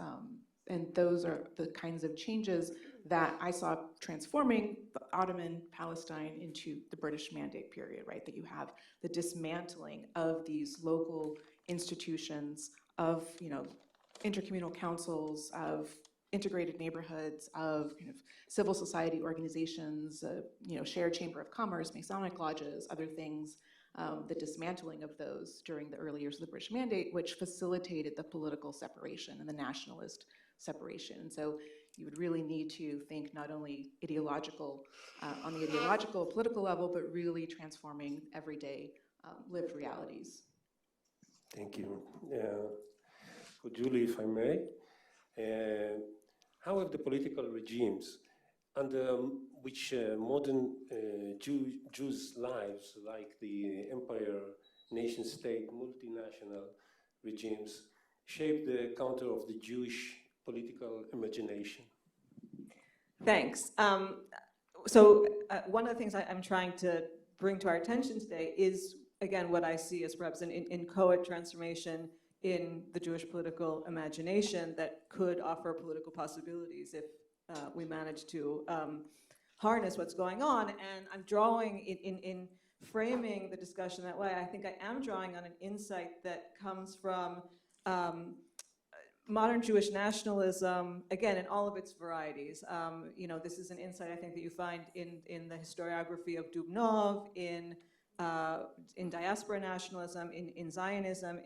And those are the kinds of changes that I saw transforming the Ottoman Palestine into the British Mandate period, right? That you have the dismantling of these local institutions, of intercommunal councils, of integrated neighborhoods, of kind of civil society organizations, shared chamber of commerce, Masonic lodges, other things, the dismantling of those during the early years of the British Mandate, which facilitated the political separation and the nationalist separation. And so you would really need to think not only on the ideological, political level, but really transforming everyday lived realities. Thank you. For Julie, if I may, how have the political regimes under which modern Jews' lives, like the empire, nation-state, multinational regimes, shaped the counter of the Jewish political imagination? Thanks. One of the things I'm trying to bring to our attention today is, again, what I see as perhaps an inchoate transformation in the Jewish political imagination that could offer political possibilities if we manage to harness what's going on. And I'm drawing, in framing the discussion that way, I think I am drawing on an insight that comes from modern Jewish nationalism, again, in all of its varieties. This is an insight I think that you find in the historiography of Dubnov, in diaspora nationalism, in Zionism,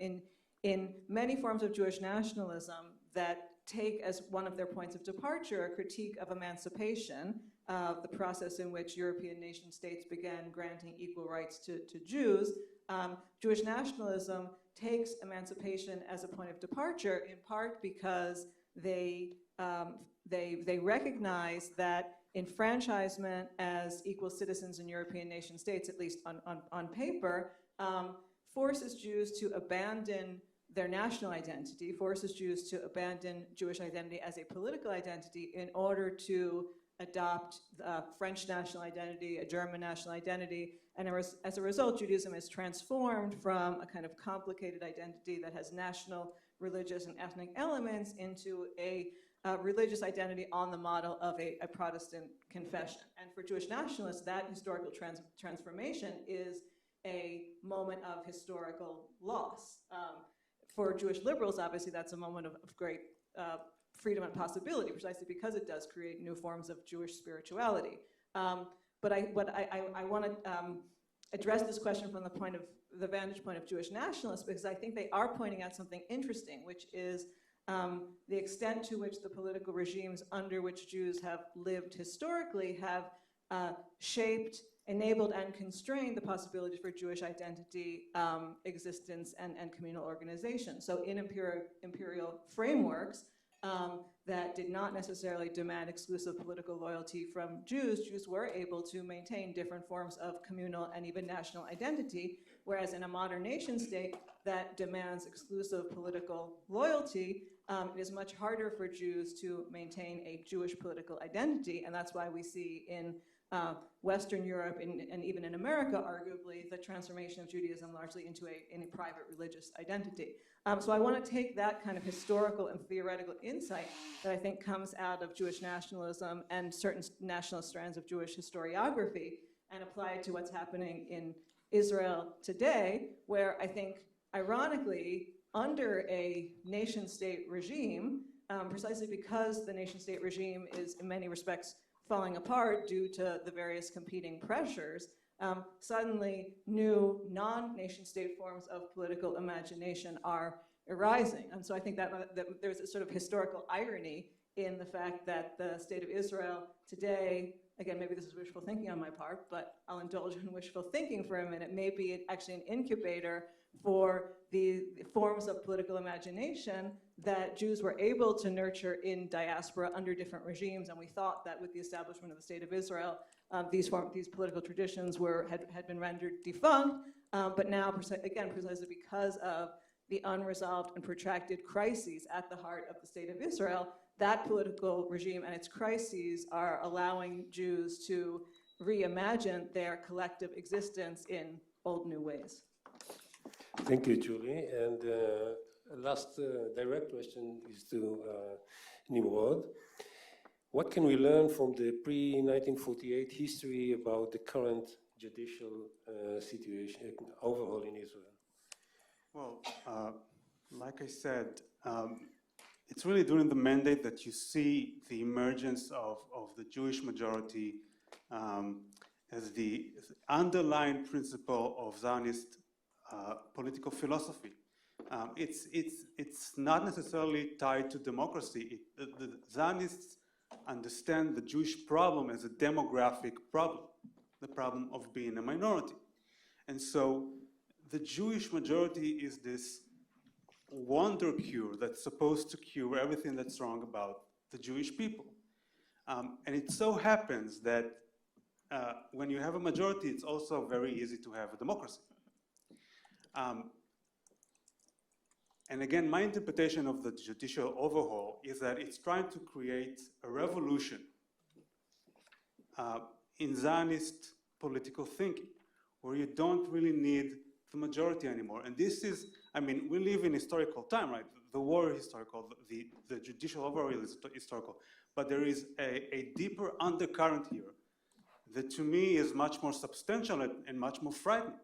in many forms of Jewish nationalism that take as one of their points of departure a critique of emancipation, the process in which European nation states began granting equal rights to Jews. Jewish nationalism takes emancipation as a point of departure, in part because they recognize that enfranchisement as equal citizens in European nation states, at least on paper, forces Jews to abandon their national identity, forces Jews to abandon Jewish identity as a political identity in order to adopt a French national identity, a German national identity, and as a result, Judaism is transformed from a kind of complicated identity that has national, religious, and ethnic elements into a religious identity on the model of a Protestant confession. And for Jewish nationalists, that historical transformation is a moment of historical loss. For Jewish liberals, obviously, that's a moment of great freedom and possibility, precisely because it does create new forms of Jewish spirituality. But I want to address this question from the vantage point of Jewish nationalists, because I think they are pointing out something interesting, which is the extent to which the political regimes under which Jews have lived historically have shaped, enabled, and constrained the possibility for Jewish identity, existence, and communal organization. So in imperial frameworks that did not necessarily demand exclusive political loyalty from Jews were able to maintain different forms of communal and even national identity, whereas in a modern nation state that demands exclusive political loyalty, it is much harder for Jews to maintain a Jewish political identity, and that's why we see in Western Europe and even in America, arguably, the transformation of Judaism largely into a private religious identity. So I want to take that kind of historical and theoretical insight that I think comes out of Jewish nationalism and certain nationalist strands of Jewish historiography and apply it to what's happening in Israel today, where I think, ironically, under a nation-state regime, precisely because the nation-state regime is in many respects falling apart due to the various competing pressures, suddenly new non-nation-state forms of political imagination are arising. And so I think that there's a sort of historical irony in the fact that the state of Israel today, again, maybe this is wishful thinking on my part, but I'll indulge in wishful thinking for a minute, may be actually an incubator for the forms of political imagination that Jews were able to nurture in diaspora under different regimes. And we thought that with the establishment of the state of Israel, these political traditions had been rendered defunct, but now, again, precisely because of the unresolved and protracted crises at the heart of the state of Israel, that political regime and its crises are allowing Jews to reimagine their collective existence in old new ways. Thank you, Julie. And last direct question is to Nimrod. What can we learn from the pre-1948 history about the current judicial situation overall in Israel? Well, like I said, it's really during the mandate that you see the emergence of the Jewish majority as the underlying principle of Zionist political philosophy. It's not necessarily tied to democracy. The Zionists understand the Jewish problem as a demographic problem, the problem of being a minority. And so the Jewish majority is this wonder cure that's supposed to cure everything that's wrong about the Jewish people. And it so happens that when you have a majority, it's also very easy to have a democracy. And again, my interpretation of the judicial overhaul is that it's trying to create a revolution in Zionist political thinking, where you don't really need the majority anymore. And this is, I mean, we live in historical time, right? The war is historical, the judicial overhaul is historical, but there is a deeper undercurrent here that to me is much more substantial and much more frightening,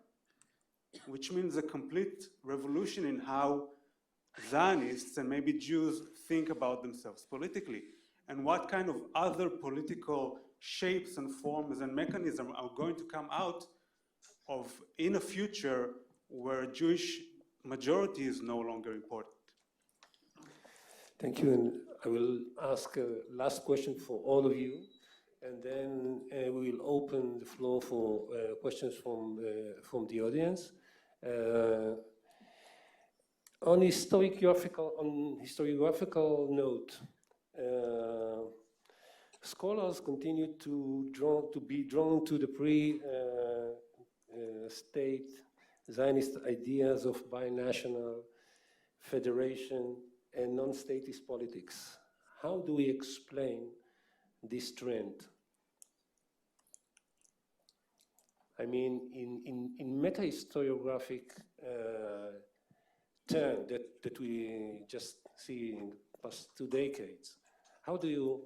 which means a complete revolution in how Zionists and maybe Jews think about themselves politically, and what kind of other political shapes and forms and mechanisms are going to come out of in a future where Jewish majority is no longer important. Thank you, and I will ask a last question for all of you, and then we will open the floor for questions from the audience. On historiographical note, scholars continue to be drawn to the pre-state Zionist ideas of binational federation and non-statist politics. How do we explain this trend? I mean, in meta-historiographic term that we just see in the past 2 decades, how do you,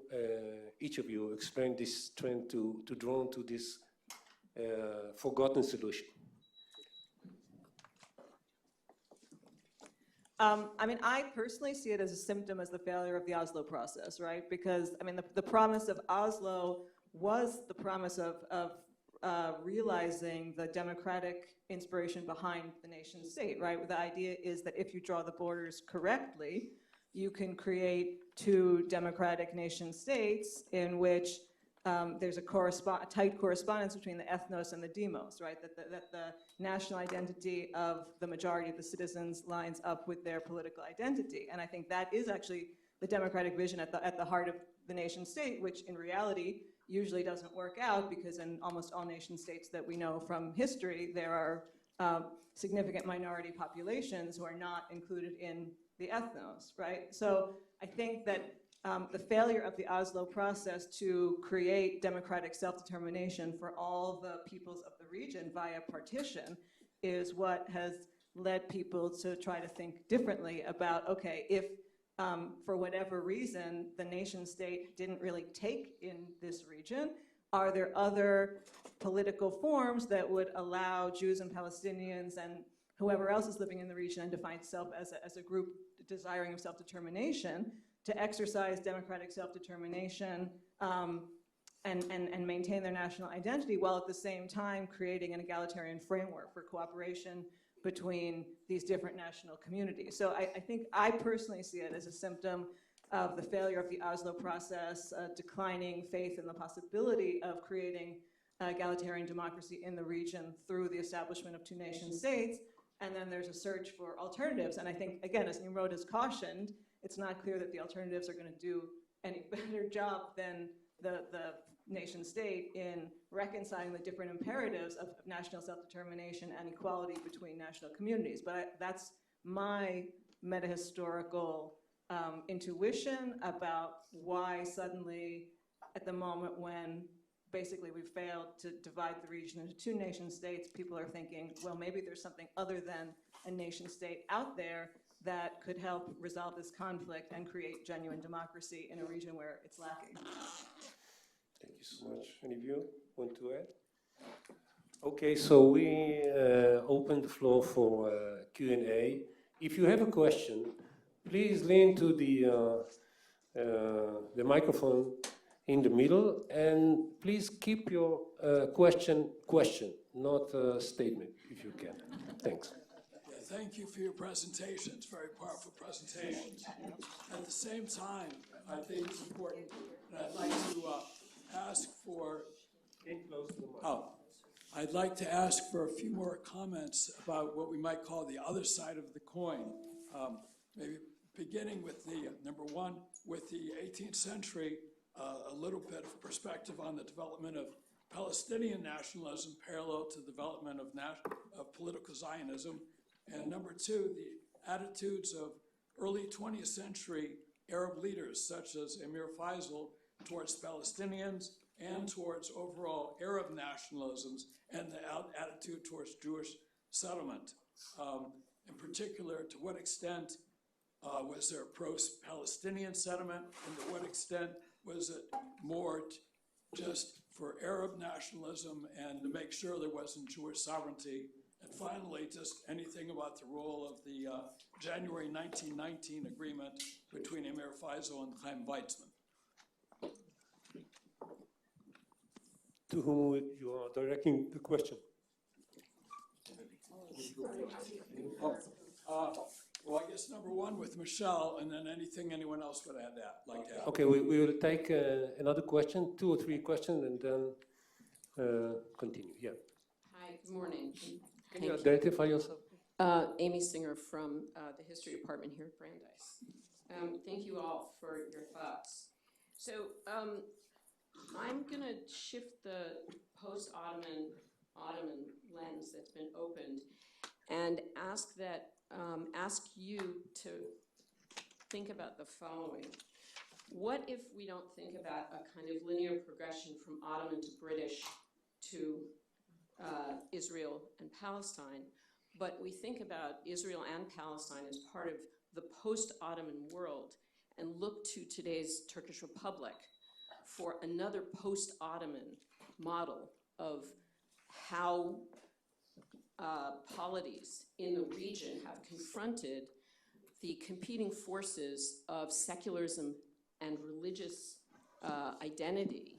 each of you, explain this trend to drawn to this forgotten solution? I mean, I personally see it as a symptom as the failure of the Oslo process, right? Because, I mean, the promise of Oslo was the promise of realizing the democratic inspiration behind the nation state, right? The idea is that if you draw the borders correctly, you can create 2 democratic nation states in which there's a tight correspondence between the ethnos and the demos, right? That the national identity of the majority of the citizens lines up with their political identity. And I think that is actually the democratic vision at the heart of the nation state, which in reality usually doesn't work out, because in almost all nation states that we know from history, there are significant minority populations who are not included in the ethnos, right? So I think that the failure of the Oslo process to create democratic self-determination for all the peoples of the region via partition is what has led people to try to think differently about, okay, if for whatever reason the nation state didn't really take in this region, are there other political forms that would allow Jews and Palestinians and whoever else is living in the region and define itself as a group desiring of self-determination to exercise democratic self-determination and maintain their national identity, while at the same time creating an egalitarian framework for cooperation between these different national communities. So I think I personally see it as a symptom of the failure of the Oslo process, declining faith in the possibility of creating egalitarian democracy in the region through the establishment of two nation states. And then there's a search for alternatives. And I think, again, as Nimrod has cautioned, it's not clear that the alternatives are going to do any better job than the nation state in reconciling the different imperatives of national self-determination and equality between national communities. But that's my metahistorical intuition about why suddenly, at the moment when basically we failed to divide the region into two nation states, people are thinking, well, maybe there's something other than a nation state out there that could help resolve this conflict and create genuine democracy in a region where it's lacking. Thank you so much. Any of you want to add? Okay, so we open the floor for Q&A. If you have a question, please lean to the microphone in the middle, and please keep your question, not a statement, if you can. Thanks. Yeah, thank you for your presentations, very powerful presentations. At the same time, I think it's important, and I'd like to ask for, I'd like to ask for a few more comments about what we might call the other side of the coin. Maybe beginning with the, number one, with the 18th century, a little bit of perspective on the development of Palestinian nationalism parallel to the development of political Zionism. And number two, the attitudes of early 20th century Arab leaders such as Emir Faisal towards Palestinians and towards overall Arab nationalisms and the attitude towards Jewish settlement. In particular, to what extent was there pro-Palestinian sentiment, and to what extent was it more just for Arab nationalism and to make sure there wasn't Jewish sovereignty? And finally, just anything about the role of the January 1919 agreement between Emir Faisal and Chaim Weizmann. To whom you are directing the question? Well, I guess number one with Michelle, and then anything anyone else would add like that. Okay, we will take another question, 2 or 3 questions, and then continue. Yeah. Hi, good morning. Can you identify yourself? Amy Singer from the History Department here at Brandeis. Thank you all for your thoughts. So I'm going to shift the post-Ottoman lens that's been opened and ask you to think about the following. What if we don't think about a kind of linear progression from Ottoman to British to Israel and Palestine, but we think about Israel and Palestine as part of the post-Ottoman world and look to today's Turkish Republic for another post-Ottoman model of how polities in the region have confronted the competing forces of secularism and religious identity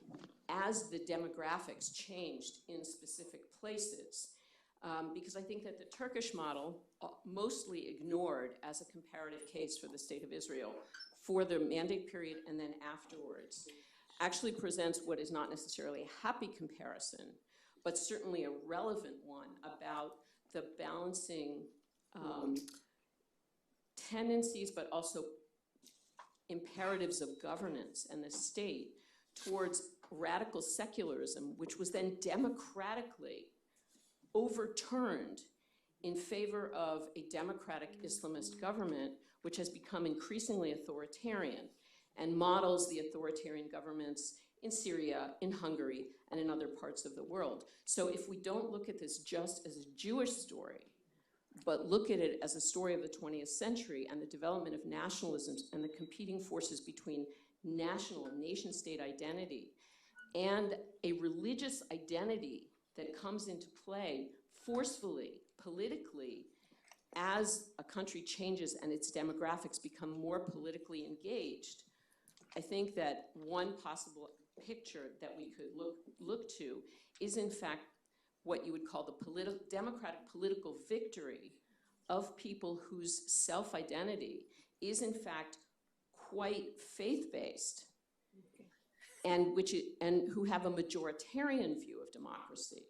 as the demographics changed in specific places. Because I think that the Turkish model, mostly ignored as a comparative case for the state of Israel for the mandate period and then afterwards, actually presents what is not necessarily a happy comparison, but certainly a relevant one about the balancing tendencies, but also imperatives of governance and the state towards radical secularism, which was then democratically overturned in favor of a democratic Islamist government, which has become increasingly authoritarian. and models the authoritarian governments in Syria, in Hungary, and in other parts of the world. So if we don't look at this just as a Jewish story, but look at it as a story of the 20th century and the development of nationalisms and the competing forces between national and nation-state identity and a religious identity that comes into play forcefully, politically, as a country changes and its demographics become more politically engaged, I think that one possible picture that we could look to is in fact what you would call the democratic political victory of people whose self-identity is in fact quite faith-based and who have a majoritarian view of democracy,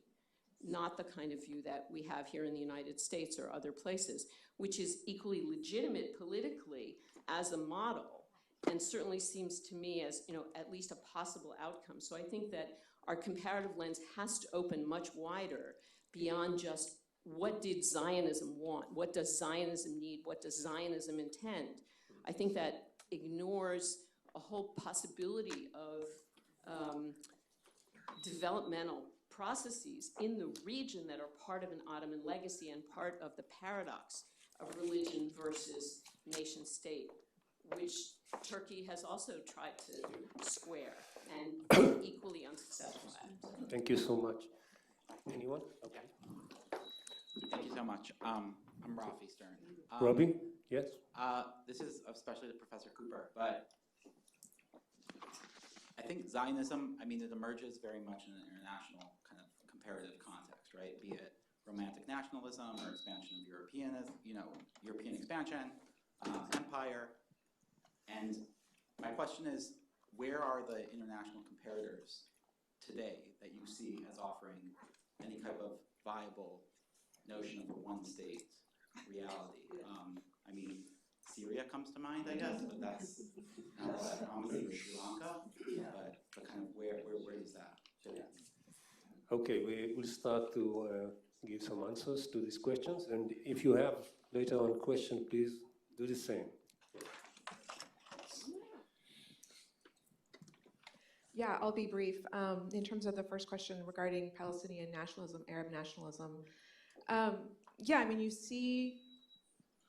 not the kind of view that we have here in the United States or other places, which is equally legitimate politically as a model, and certainly seems to me as, you know, at least a possible outcome. So I think that our comparative lens has to open much wider beyond just what did Zionism want? What does Zionism need? What does Zionism intend? I think that ignores a whole possibility of developmental processes in the region that are part of an Ottoman legacy and part of the paradox of religion versus nation state, which Turkey has also tried to square and equally unsuccessful at. Thank you so much. Anyone? Okay. Thank you so much. I'm Rafi Stern. Robbie? Yes? This is especially to Professor Cooper, but I think Zionism, I mean, it emerges very much in an international kind of comparative context, right? Be it romantic nationalism or expansion of European expansion, empire. And my question is, where are the international comparators today that you see as offering any type of viable notion of a one-state reality? I mean, Syria comes to mind, I guess, but that's not that promising, or Sri Lanka, but kind of where is that? Okay, we will start to give some answers to these questions, and if you have later on questions, please do the same. Yeah, I'll be brief. In terms of the first question regarding Palestinian nationalism, Arab nationalism, yeah, I mean, you see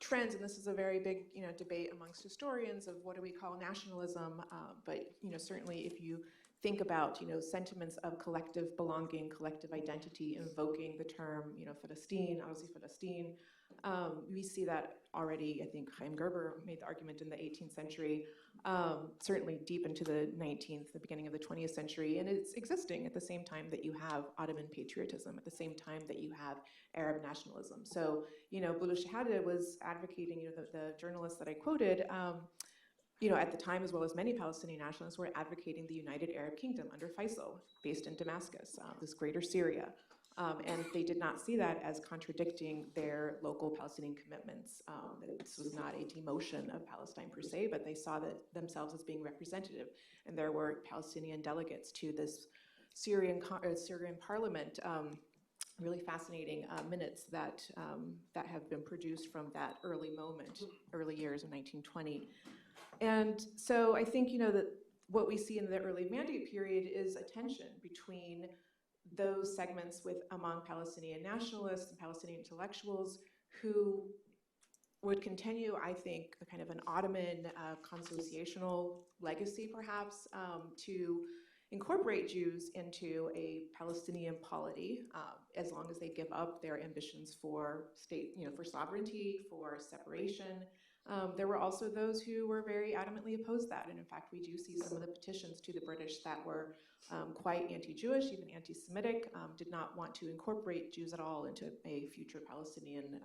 trends, and this is a very big, debate amongst historians of what do we call nationalism, but, certainly if you think about, sentiments of collective belonging, collective identity, invoking the term, Palestine, Aussie Palestine, we see that already. I think Chaim Gerber made the argument in the 18th century, certainly deep into the 19th, the beginning of the 20th century, and it's existing at the same time that you have Ottoman patriotism, at the same time that you have Arab nationalism. So, Bulu Shahada was advocating, the journalist that I quoted, at the time, as well as many Palestinian nationalists, were advocating the United Arab Kingdom under Faisal, based in Damascus, this greater Syria. And they did not see that as contradicting their local Palestinian commitments. This was not a demotion of Palestine per se, but they saw themselves as being representative. And there were Palestinian delegates to this Syrian parliament. Really fascinating minutes that have been produced from that early moment, early years of 1920. And so I think, that what we see in the early mandate period is a tension between those segments among Palestinian nationalists and Palestinian intellectuals who would continue, I think, a kind of an Ottoman consociational legacy, perhaps, to incorporate Jews into a Palestinian polity, as long as they give up their ambitions for state, for sovereignty, for separation. There were also those who were very adamantly opposed that, and in fact, we do see some of the petitions to the British that were quite anti-Jewish, even anti-Semitic, did not want to incorporate Jews at all into a future Palestinian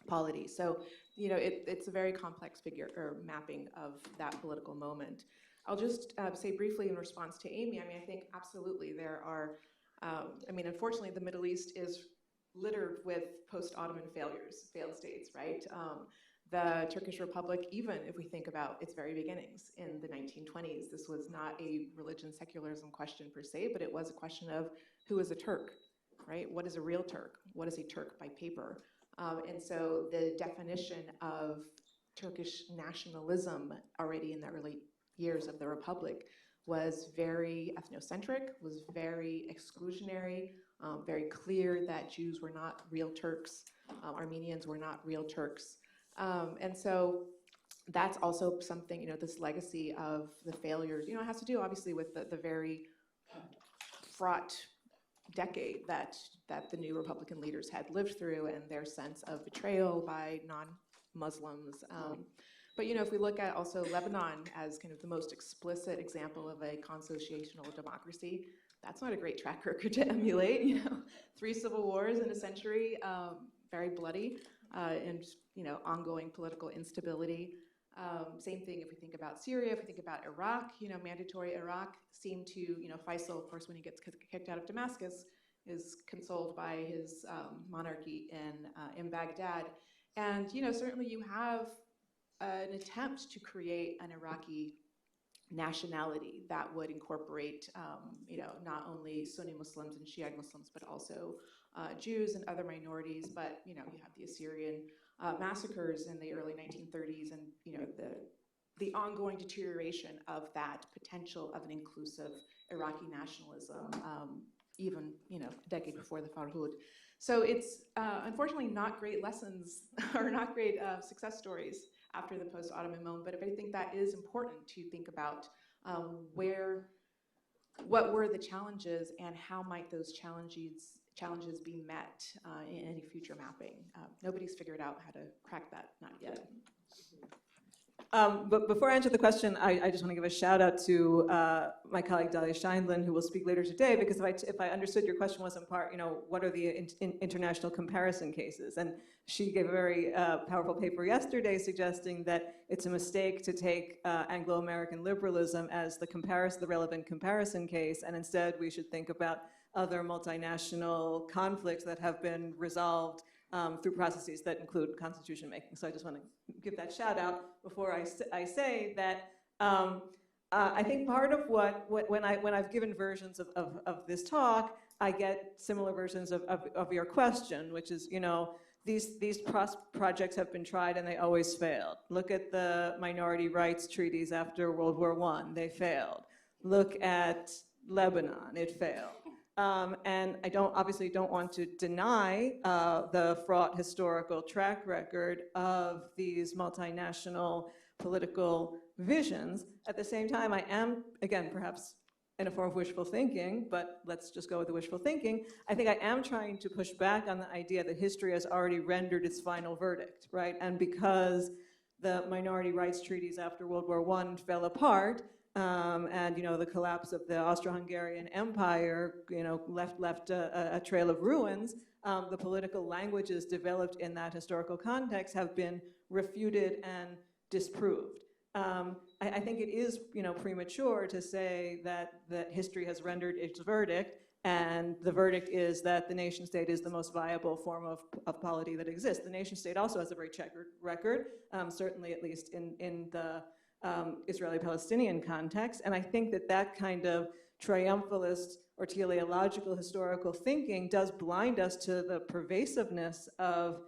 polity. So, it's a very complex figure or mapping of that political moment. I'll just say briefly in response to Amy, I think absolutely there are, unfortunately the Middle East is littered with post-Ottoman failures, failed states, right? The Turkish Republic, even if we think about its very beginnings in the 1920s, this was not a religion secularism question per se, but it was a question of who is a Turk, right? What is a real Turk? What is a Turk by paper? And so the definition of Turkish nationalism already in the early years of the Republic was very ethnocentric, was very exclusionary, very clear that Jews were not real Turks, Armenians were not real Turks. And so that's also something, this legacy of the failures, it has to do obviously with the very fraught decade that the new Republican leaders had lived through and their sense of betrayal by non-Muslims. But if we look at also Lebanon as kind of the most explicit example of a consociational democracy, that's not a great track record to emulate. 3 civil wars in a century, very bloody, and ongoing political instability. Same thing if we think about Syria, if we think about Iraq, mandatory Iraq seemed to, Faisal, of course, when he gets kicked out of Damascus, is consoled by his monarchy in Baghdad. And, certainly you have an attempt to create an Iraqi nationality that would incorporate, not only Sunni Muslims and Shiite Muslims, but also Jews and other minorities. But, you have the Assyrian massacres in the early 1930s and, the ongoing deterioration of that potential of an inclusive Iraqi nationalism, even, a decade before the Farhud. So it's unfortunately not great lessons or not great success stories after the post-Ottoman moment, but I think that is important to think about what were the challenges and how might those challenges be met in any future mapping. Nobody's figured out how to crack that, not yet. But before I answer the question, I just want to give a shout out to my colleague Dalia Scheindlin, who will speak later today, because if I understood your question was in part, what are the international comparison cases? And she gave a very powerful paper yesterday suggesting that it's a mistake to take Anglo-American liberalism as the relevant comparison case, and instead we should think about other multinational conflicts that have been resolved through processes that include constitution making. So I just want to give that shout out before I say that I think part of when I've given versions of this talk, I get similar versions of your question, which is, these projects have been tried and they always failed. Look at the minority rights treaties after World War I, they failed. Look at Lebanon, it failed. And I obviously don't want to deny the fraught historical track record of these multinational political visions. At the same time, I am, again, perhaps in a form of wishful thinking, but let's just go with the wishful thinking, I think I am trying to push back on the idea that history has already rendered its final verdict, right? And because the minority rights treaties after World War I fell apart, and the collapse of the Austro-Hungarian Empire, left a trail of ruins. The political languages developed in that historical context have been refuted and disproved. I think it is, premature to say that history has rendered its verdict, and the verdict is that the nation state is the most viable form of polity that exists. The nation state also has a very checkered record, certainly at least in the Israeli-Palestinian context, and I think that kind of triumphalist or teleological historical thinking does blind us to the pervasiveness of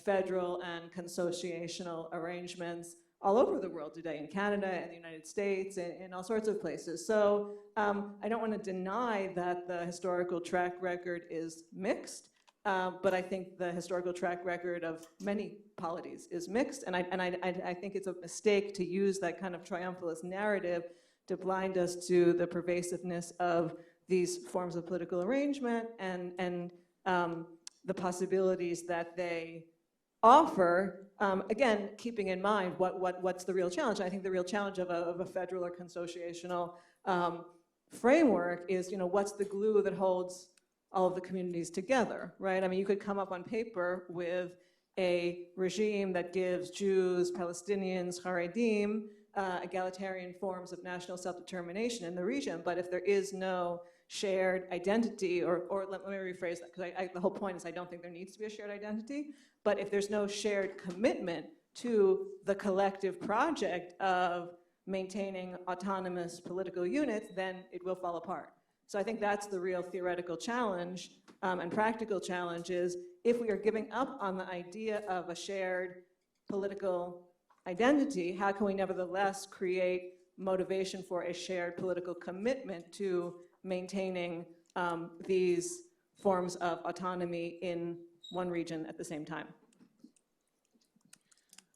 federal and consociational arrangements all over the world today, in Canada and the United States, and in all sorts of places. So I don't want to deny that the historical track record is mixed, but I think the historical track record of many polities is mixed, and I think it's a mistake to use that kind of triumphalist narrative to blind us to the pervasiveness of these forms of political arrangement and the possibilities that they offer. Again, keeping in mind what's the real challenge. I think the real challenge of a federal or consociational framework is, what's the glue that holds all of the communities together, right? I mean, you could come up on paper with a regime that gives Jews, Palestinians, Haredim, egalitarian forms of national self-determination in the region, but if there is no shared identity, or let me rephrase that, because the whole point is I don't think there needs to be a shared identity, but if there's no shared commitment to the collective project of maintaining autonomous political units, then it will fall apart. So I think that's the real theoretical challenge and practical challenge is if we are giving up on the idea of a shared political identity, how can we nevertheless create motivation for a shared political commitment to maintaining these forms of autonomy in one region at the same time.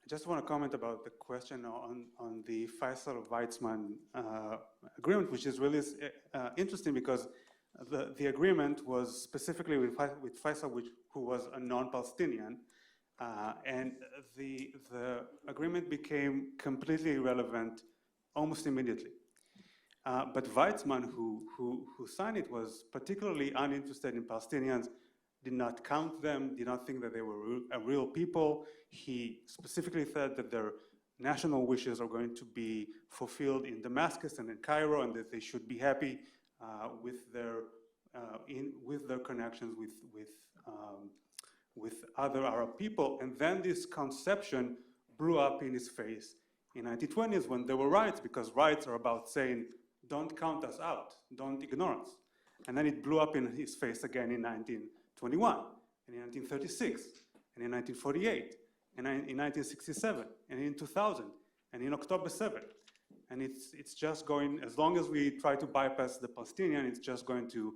I just want to comment about the question on the Faisal-Weizmann agreement, which is really interesting because the agreement was specifically with Faisal, who was a non-Palestinian, and the agreement became completely irrelevant almost immediately. But Weizmann, who signed it, was particularly uninterested in Palestinians, did not count them, did not think that they were a real people. He specifically said that their national wishes are going to be fulfilled in Damascus and in Cairo, and that they should be happy with their connections with other Arab people. And then this conception blew up in his face in 1920s when there were riots, because riots are about saying, don't count us out, don't ignore us. And then it blew up in his face again in 1921, and in 1936, and in 1948, and in 1967, and in 2000, and in October 7. And it's just going, as long as we try to bypass the Palestinian, it's just going to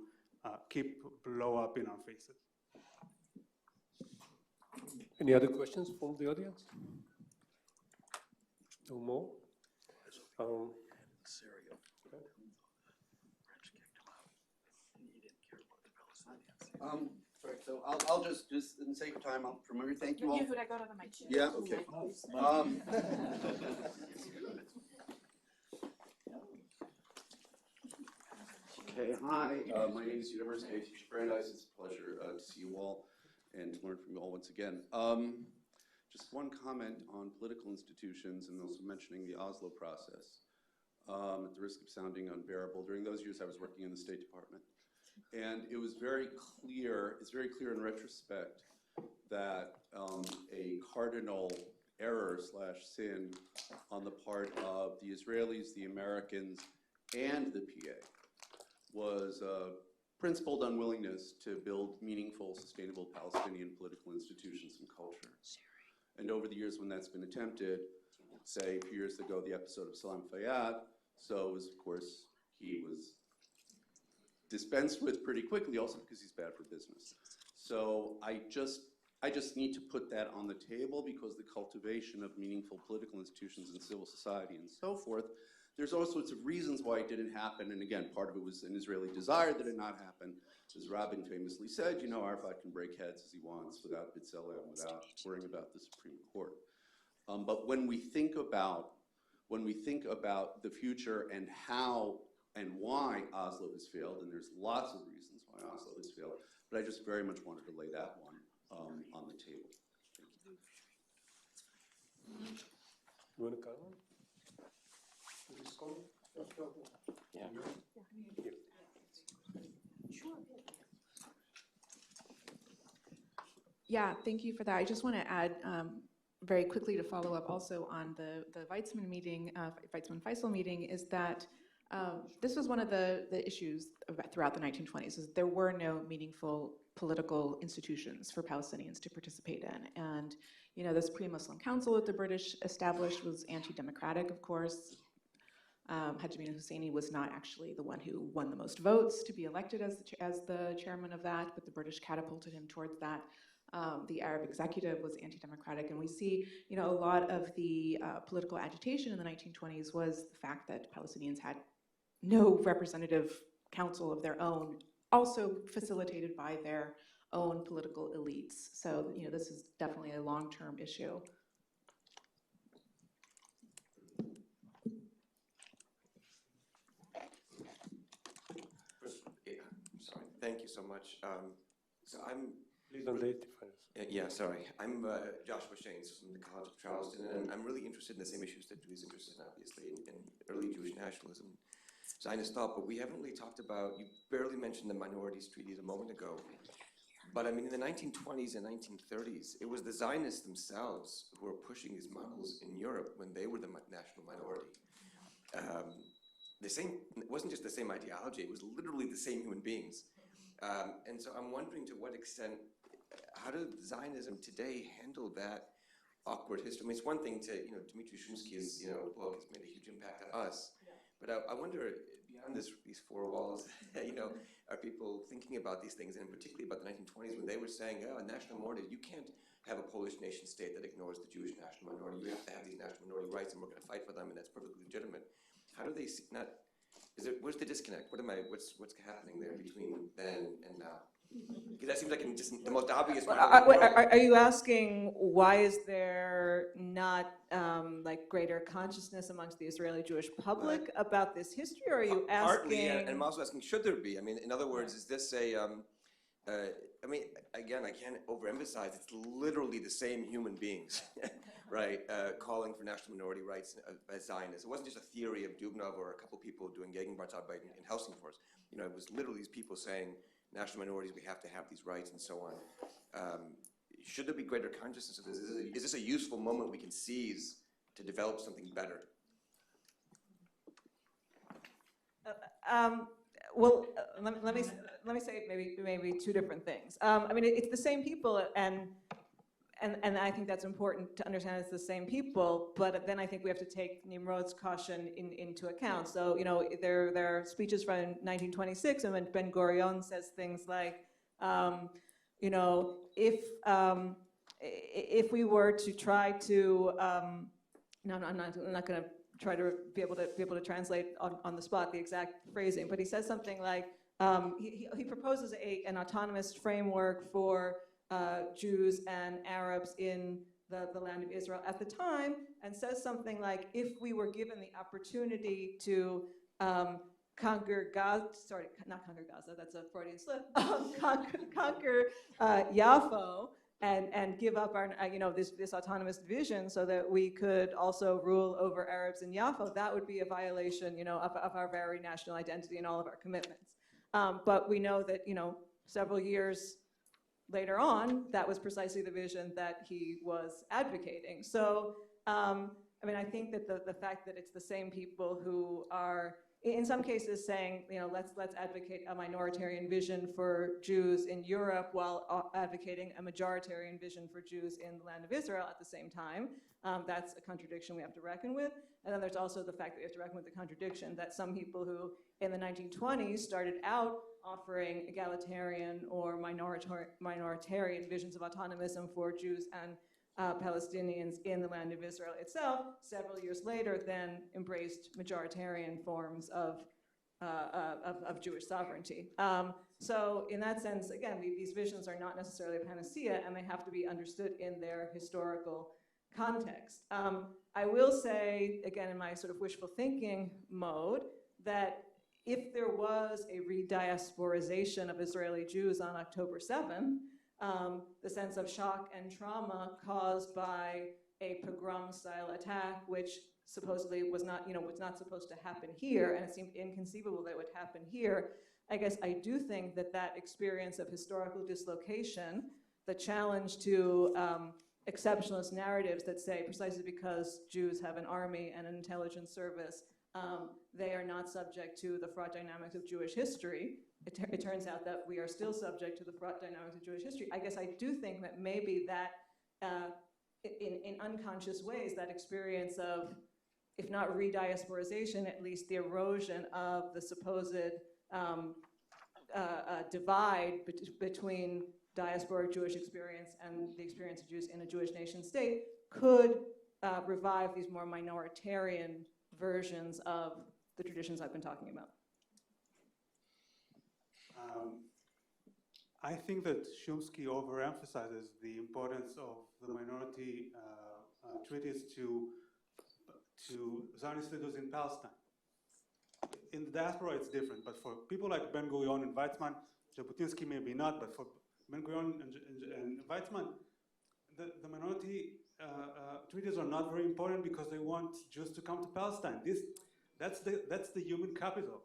keep blow up in our faces. Any other questions from the audience? No more? Sorry, so I'll just in the sake of time, I'll thank you all. Would I go to the mic? Yeah, okay. Okay, hi, my name is University of Brandeis. It's a pleasure to see you all and to learn from you all once again. Just one comment on political institutions and also mentioning the Oslo process. At the risk of sounding unbearable, during those years I was working in the State Department. And it was very clear, it's very clear in retrospect that a cardinal error / sin on the part of the Israelis, the Americans, and the PA was a principled unwillingness to build meaningful, sustainable Palestinian political institutions and culture. And over the years when that's been attempted, say a few years ago, the episode of Salam Fayyad, so was, of course, he was dispensed with pretty quickly, also because he's bad for business. So I just need to put that on the table, because the cultivation of meaningful political institutions and civil society and so forth, there's all sorts of reasons why it didn't happen. And again, part of it was an Israeli desire that it not happen. As Rabin famously said, you know, Arafat can break heads as he wants without B'Tselem, without worrying about the Supreme Court. But when we think about the future and how and why Oslo has failed, and there's lots of reasons why Oslo has failed, but I just very much wanted to lay that one on the table. Thank you. You want to comment? Yeah. Yeah, thank you for that. I just want to add very quickly to follow up also on the Weizmann meeting, Weizmann-Faisal meeting, is that this was one of the issues throughout the 1920s, is there were no meaningful political institutions for Palestinians to participate in. And, you know, this pre-Muslim council that the British established was anti-democratic, of course. Haj Amin Husseini was not actually the one who won the most votes to be elected as the chairman of that, but the British catapulted him towards that. The Arab executive was anti-democratic, and we see, you know, a lot of the political agitation in the 1920s was the fact that Palestinians had no representative council of their own, also facilitated by their own political elites. So, you know, this is definitely a long-term issue. Sorry, thank you so much. So I'm... Please don't identify us. Yeah, sorry. I'm Joshua Shanes from the College of Charleston, and I'm really interested in the same issues that Drew's interested in, obviously, in early Jewish nationalism, Zionist thought, but we haven't really talked about, you barely mentioned the minorities treaties a moment ago, but I mean, in the 1920s and 1930s, it was the Zionists themselves who were pushing these models in Europe when they were the national minority. It wasn't just the same ideology, it was literally the same human beings. And so I'm wondering to what extent, how does Zionism today handle that awkward history. I mean, it's one thing to, Dmitry Shumsky's, book has made a huge impact on us, but I wonder, beyond these four walls, are people thinking about these things, and particularly about the 1920s when they were saying, oh, a national minority, you can't have a Polish nation state that ignores the Jewish national minority. You have to have these national minority rights, and we're going to fight for them, and that's perfectly legitimate. How do they see, where's the disconnect? What's happening there between then and now? Because that seems like just the most obvious one. Are you asking why is there not like greater consciousness amongst the Israeli Jewish public about this history, or are you asking? Partly, and I'm also asking, should there be? I mean, in other words, is this I mean, again, I can't overemphasize, it's literally the same human beings, right, calling for national minority rights as Zionists. It wasn't just a theory of Dubnov or a couple people doing Gegenwartsarbeit in Helsingfors. It was literally these people saying, national minorities, we have to have these rights and so on. Should there be greater consciousness of this? Is this a useful moment we can seize to develop something better? Well, let me say maybe two different things. I mean, it's the same people, and I think that's important to understand. It's the same people, but then I think we have to take Nimrod's caution into account. So there are speeches from 1926, and when Ben Gurion says things like, if we were to try to, no, I'm not going to try to be able to translate on the spot the exact phrasing, but he says something like, he proposes an autonomous framework for Jews and Arabs in the land of Israel at the time, and says something like, if we were given the opportunity to conquer Gaza, sorry, not conquer Gaza, that's a Freudian slip, conquer Yaffo, and give up our, this autonomous vision so that we could also rule over Arabs in Yaffo, that would be a violation, of our very national identity and all of our commitments. But we know that, several years later on, that was precisely the vision that he was advocating. So, I mean, I think that the fact that it's the same people who are, in some cases, saying, let's advocate a minoritarian vision for Jews in Europe while advocating a majoritarian vision for Jews in the land of Israel at the same time. That's a contradiction we have to reckon with. And then there's also the fact that we have to reckon with the contradiction that some people who in the 1920s started out offering egalitarian or minoritarian visions of autonomism for Jews and Palestinians in the land of Israel itself, several years later then embraced majoritarian forms of Jewish sovereignty. So in that sense, again, these visions are not necessarily a panacea, and they have to be understood in their historical context. I will say, again, in my sort of wishful thinking mode, that if there was a re-diasporization of Israeli Jews on October 7, the sense of shock and trauma caused by a pogrom-style attack, which supposedly was not supposed to happen here, and it seemed inconceivable that it would happen here. I guess I do think that experience of historical dislocation, the challenge to exceptionalist narratives that say precisely because Jews have an army and an intelligence service, they are not subject to the fraught dynamics of Jewish history. It turns out that we are still subject to the fraught dynamics of Jewish history. I guess I do think that maybe that, in unconscious ways, that experience of, if not re-diasporization, at least the erosion of the supposed divide between diasporic Jewish experience and the experience of Jews in a Jewish nation state, could revive these more minoritarian versions of the traditions I've been talking about. I think that Shumsky overemphasizes the importance of the minority treaties to Zionist leaders in Palestine. In the diaspora, it's different, but for people like Ben Gurion and Weizmann, Jabotinsky maybe not, but for Ben Gurion and Weizmann, the minority treaties are not very important because they want Jews to come to Palestine. That's the human capital.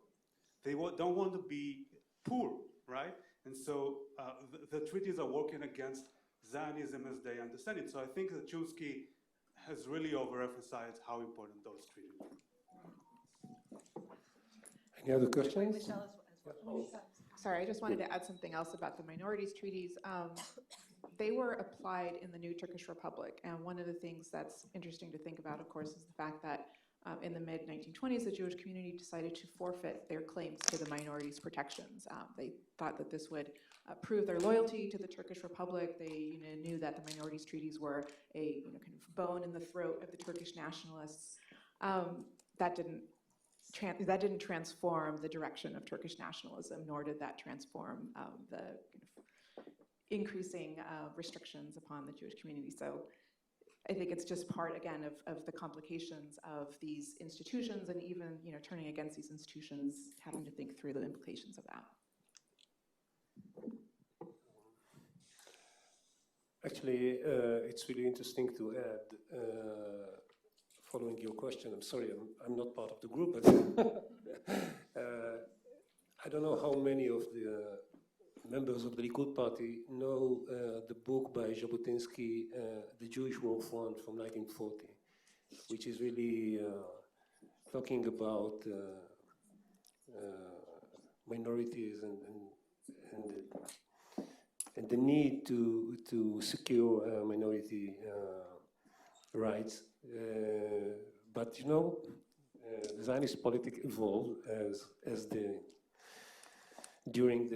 They don't want to be poor, right? And so the treaties are working against Zionism as they understand it. So I think that Chomsky has really overemphasized how important those treaties are. Any other questions? Sorry, I just wanted to add something else about the minorities treaties. they were applied in the new Turkish Republic. And one of the things that's interesting to think about, of course, is the fact that in the mid-1920s, the Jewish community decided to forfeit their claims to the minorities' protections. They thought that this would prove their loyalty to the Turkish Republic. They knew that the minorities treaties were a kind of bone in the throat of the Turkish nationalists. That didn't transform the direction of Turkish nationalism, nor did that transform the kind of increasing restrictions upon the Jewish community. So I think it's just part, again, of the complications of these institutions, and even turning against these institutions, having to think through the implications of that. Actually, it's really interesting to add, following your question, I'm sorry, I'm not part of the group, but I don't know how many of the members of the Likud party know the book by Jabotinsky, The Jewish War Front from 1940, which is really talking about minorities and the need to secure minority rights. But the Zionist politics evolved during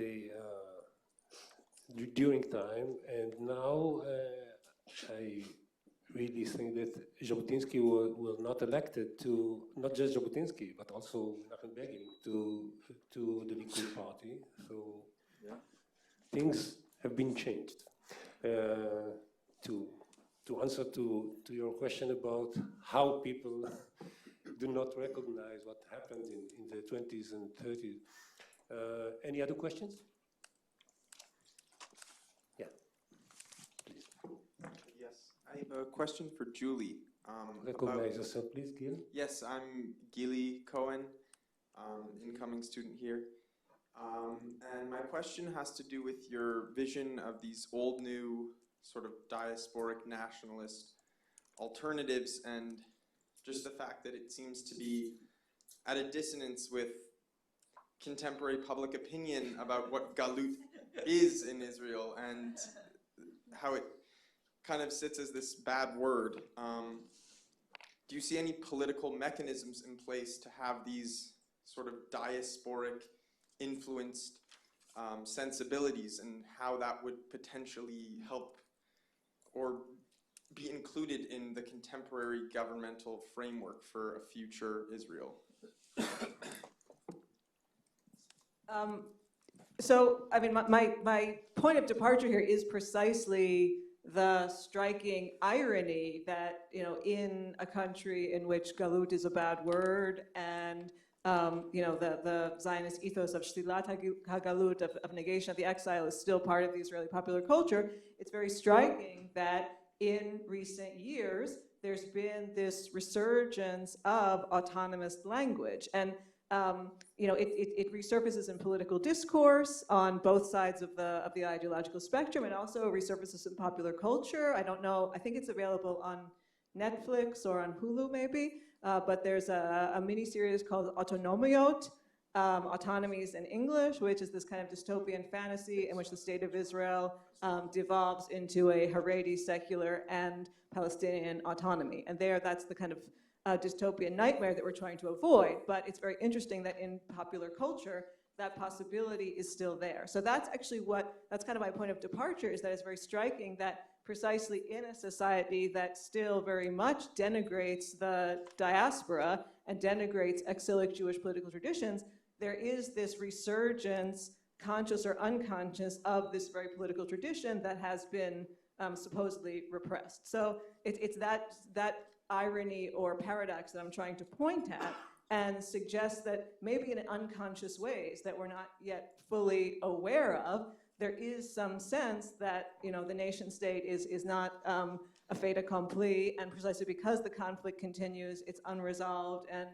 time, and now I really think that Jabotinsky was not elected to, not just Jabotinsky, but also Menachem Begin to the Likud party. So things have been changed. To answer to your question about how people do not recognize what happened in the 20s and 30s. Any other questions? Yeah, please. Yes, I have a question for Julie. Recognize yourself, please, Gil. Yes, I'm Gili Cohen, incoming student here. And my question has to do with your vision of these old, new, sort of diasporic nationalist alternatives, and just the fact that it seems to be at a dissonance with contemporary public opinion about what galut is in Israel, and how it kind of sits as this bad word. Do you see any political mechanisms in place to have these sort of diasporic influenced sensibilities, and how that would potentially help or be included in the contemporary governmental framework for a future Israel? So, I mean, my point of departure here is precisely the striking irony that, in a country in which galut is a bad word, and the Zionist ethos of shlilat hagalut, of negation of the exile, is still part of the Israeli popular culture, it's very striking that in recent years there's been this resurgence of autonomous language. And it resurfaces in political discourse on both sides of the ideological spectrum, and also resurfaces in popular culture. I don't know, I think it's available on Netflix or on Hulu maybe, but there's a mini-series called Autonomiot, Autonomies in English, which is this kind of dystopian fantasy in which the state of Israel devolves into a Haredi secular and Palestinian autonomy. And that's the kind of dystopian nightmare that we're trying to avoid. But it's very interesting that in popular culture, that possibility is still there. So that's actually that's kind of my point of departure, is that it's very striking that precisely in a society that still very much denigrates the diaspora and denigrates exilic Jewish political traditions, there is this resurgence, conscious or unconscious, of this very political tradition that has been supposedly repressed. So it's that irony or paradox that I'm trying to point at, and suggest that maybe in unconscious ways that we're not yet fully aware of, there is some sense that the nation state is not a fait accompli, and precisely because the conflict continues, it's unresolved, and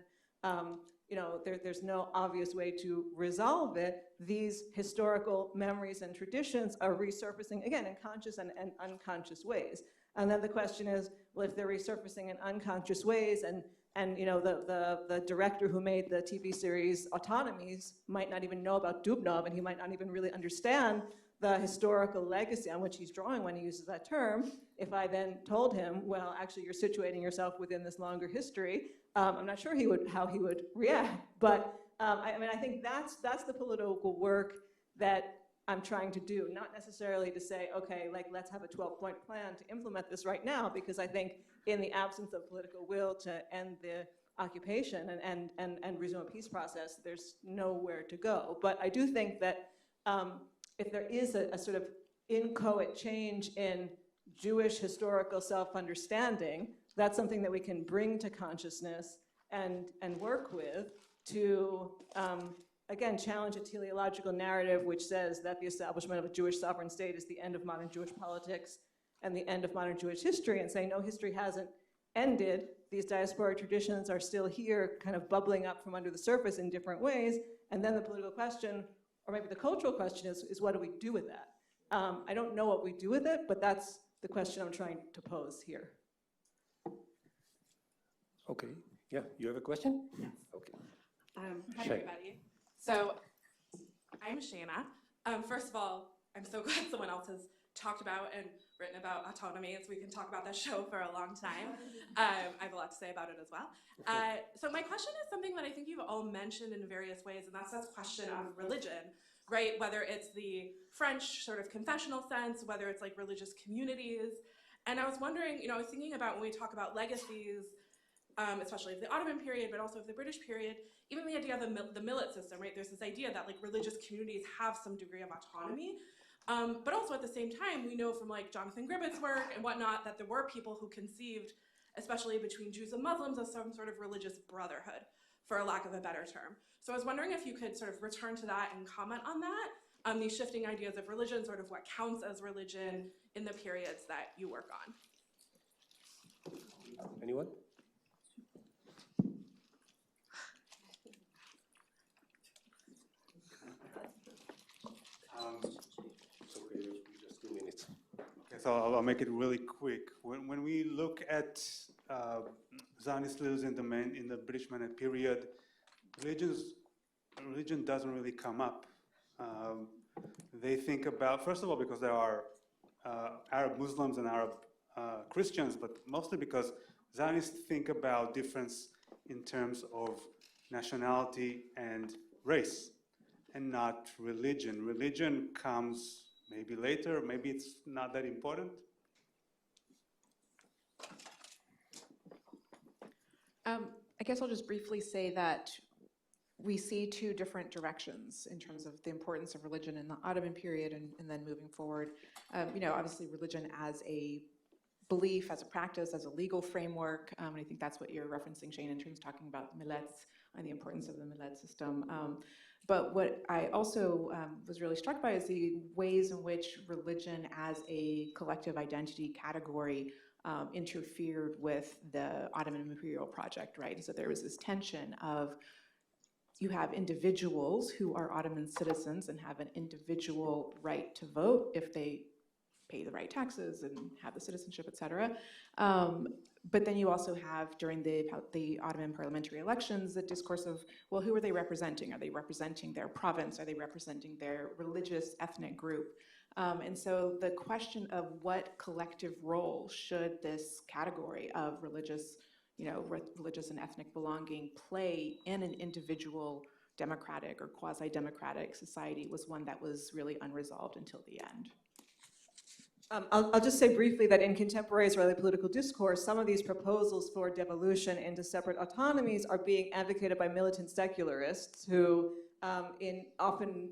there's no obvious way to resolve it. These historical memories and traditions are resurfacing, again, in conscious and unconscious ways. And then the question is, well, if they're resurfacing in unconscious ways, and the director who made the TV series Autonomies might not even know about Dubnov, and he might not even really understand the historical legacy on which he's drawing when he uses that term, if I then told him, well, actually you're situating yourself within this longer history, I'm not sure how he would react. But I mean, I think that's the political work that I'm trying to do, not necessarily to say, okay, like let's have a 12-point plan to implement this right now, because I think in the absence of political will to end the occupation and resume a peace process, there's nowhere to go. But I do think that if there is a sort of inchoate change in Jewish historical self-understanding, that's something that we can bring to consciousness and work with to, again, challenge a teleological narrative which says that the establishment of a Jewish sovereign state is the end of modern Jewish politics and the end of modern Jewish history, and say, no, history hasn't ended. These diasporic traditions are still here, kind of bubbling up from under the surface in different ways, and then the political question, or maybe the cultural question is what do we do with that? I don't know what we do with it, but that's the question I'm trying to pose here. Okay, yeah, you have a question? Yes. Okay. Hi, everybody. So, I'm Shana. First of all, I'm so glad someone else has talked about and written about autonomy, so we can talk about that show for a long time. I have a lot to say about it as well. So my question is something that I think you've all mentioned in various ways, and that's this question of religion, right? Whether it's the French sort of confessional sense, whether it's like religious communities. And I was wondering, I was thinking about when we talk about legacies, especially of the Ottoman period, but also of the British period, even the idea of the millet system, right? There's this idea that like religious communities have some degree of autonomy, but also at the same time, we know from like Jonathan Gribbett's work and whatnot that there were people who conceived, especially between Jews and Muslims, as some sort of religious brotherhood, for a lack of a better term. So I was wondering if you could sort of return to that and comment on that, these shifting ideas of religion, sort of what counts as religion in the periods that you work on. Anyone? Just 2 minutes. Okay, so I'll make it really quick. When we look at Zionist leaders in the British Mandate period, religion doesn't really come up. They think about, first of all, because there are Arab Muslims and Arab Christians, but mostly because Zionists think about difference in terms of nationality and race, and not religion. Religion comes maybe later, maybe it's not that important. I guess I'll just briefly say that we see two different directions in terms of the importance of religion in the Ottoman period and then moving forward. Obviously religion as a belief, as a practice, as a legal framework, and I think that's what you're referencing, Shane, in terms of talking about millets and the importance of the millet system. But what I also was really struck by is the ways in which religion as a collective identity category interfered with the Ottoman imperial project, right? And so there was this tension of you have individuals who are Ottoman citizens and have an individual right to vote if they pay the right taxes and have the citizenship, et cetera. But then you also have, during the Ottoman parliamentary elections, the discourse of, well, who are they representing? Are they representing their province? Are they representing their religious ethnic group? And so the question of what collective role should this category of religious and ethnic belonging play in an individual democratic or quasi-democratic society was one that was really unresolved until the end. I'll just say briefly that in contemporary Israeli political discourse, some of these proposals for devolution into separate autonomies are being advocated by militant secularists who, in often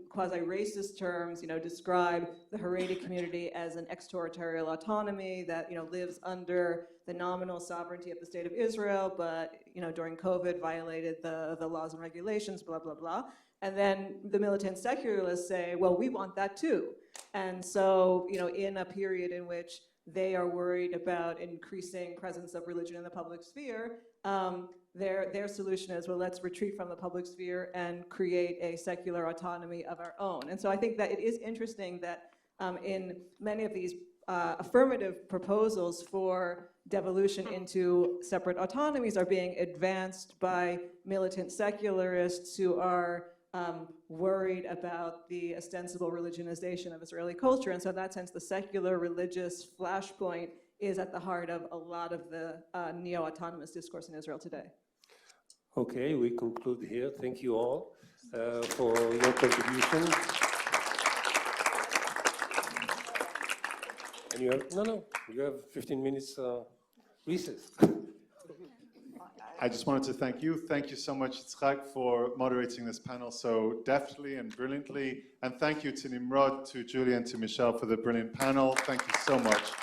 quasi-racist terms, describe the Haredi community as an exterritorial autonomy that, lives under the nominal sovereignty of the state of Israel, but, during COVID violated the laws and regulations, blah, blah, blah. And then the militant secularists say, well, we want that too. And so, in a period in which they are worried about increasing presence of religion in the public sphere, their solution is, well, let's retreat from the public sphere and create a secular autonomy of our own. And so I think that it is interesting that in many of these affirmative proposals for devolution into separate autonomies are being advanced by militant secularists who are worried about the ostensible religionization of Israeli culture. And so in that sense, the secular religious flashpoint is at the heart of a lot of the neo-autonomous discourse in Israel today. Okay, we conclude here. Thank you all for your contribution. And you have, you have 15 minutes recess. I just wanted to thank you. Thank you so much, Yitzhak, for moderating this panel so deftly and brilliantly. And thank you to Nimrod, to Julie, and to Michelle for the brilliant panel. Thank you so much.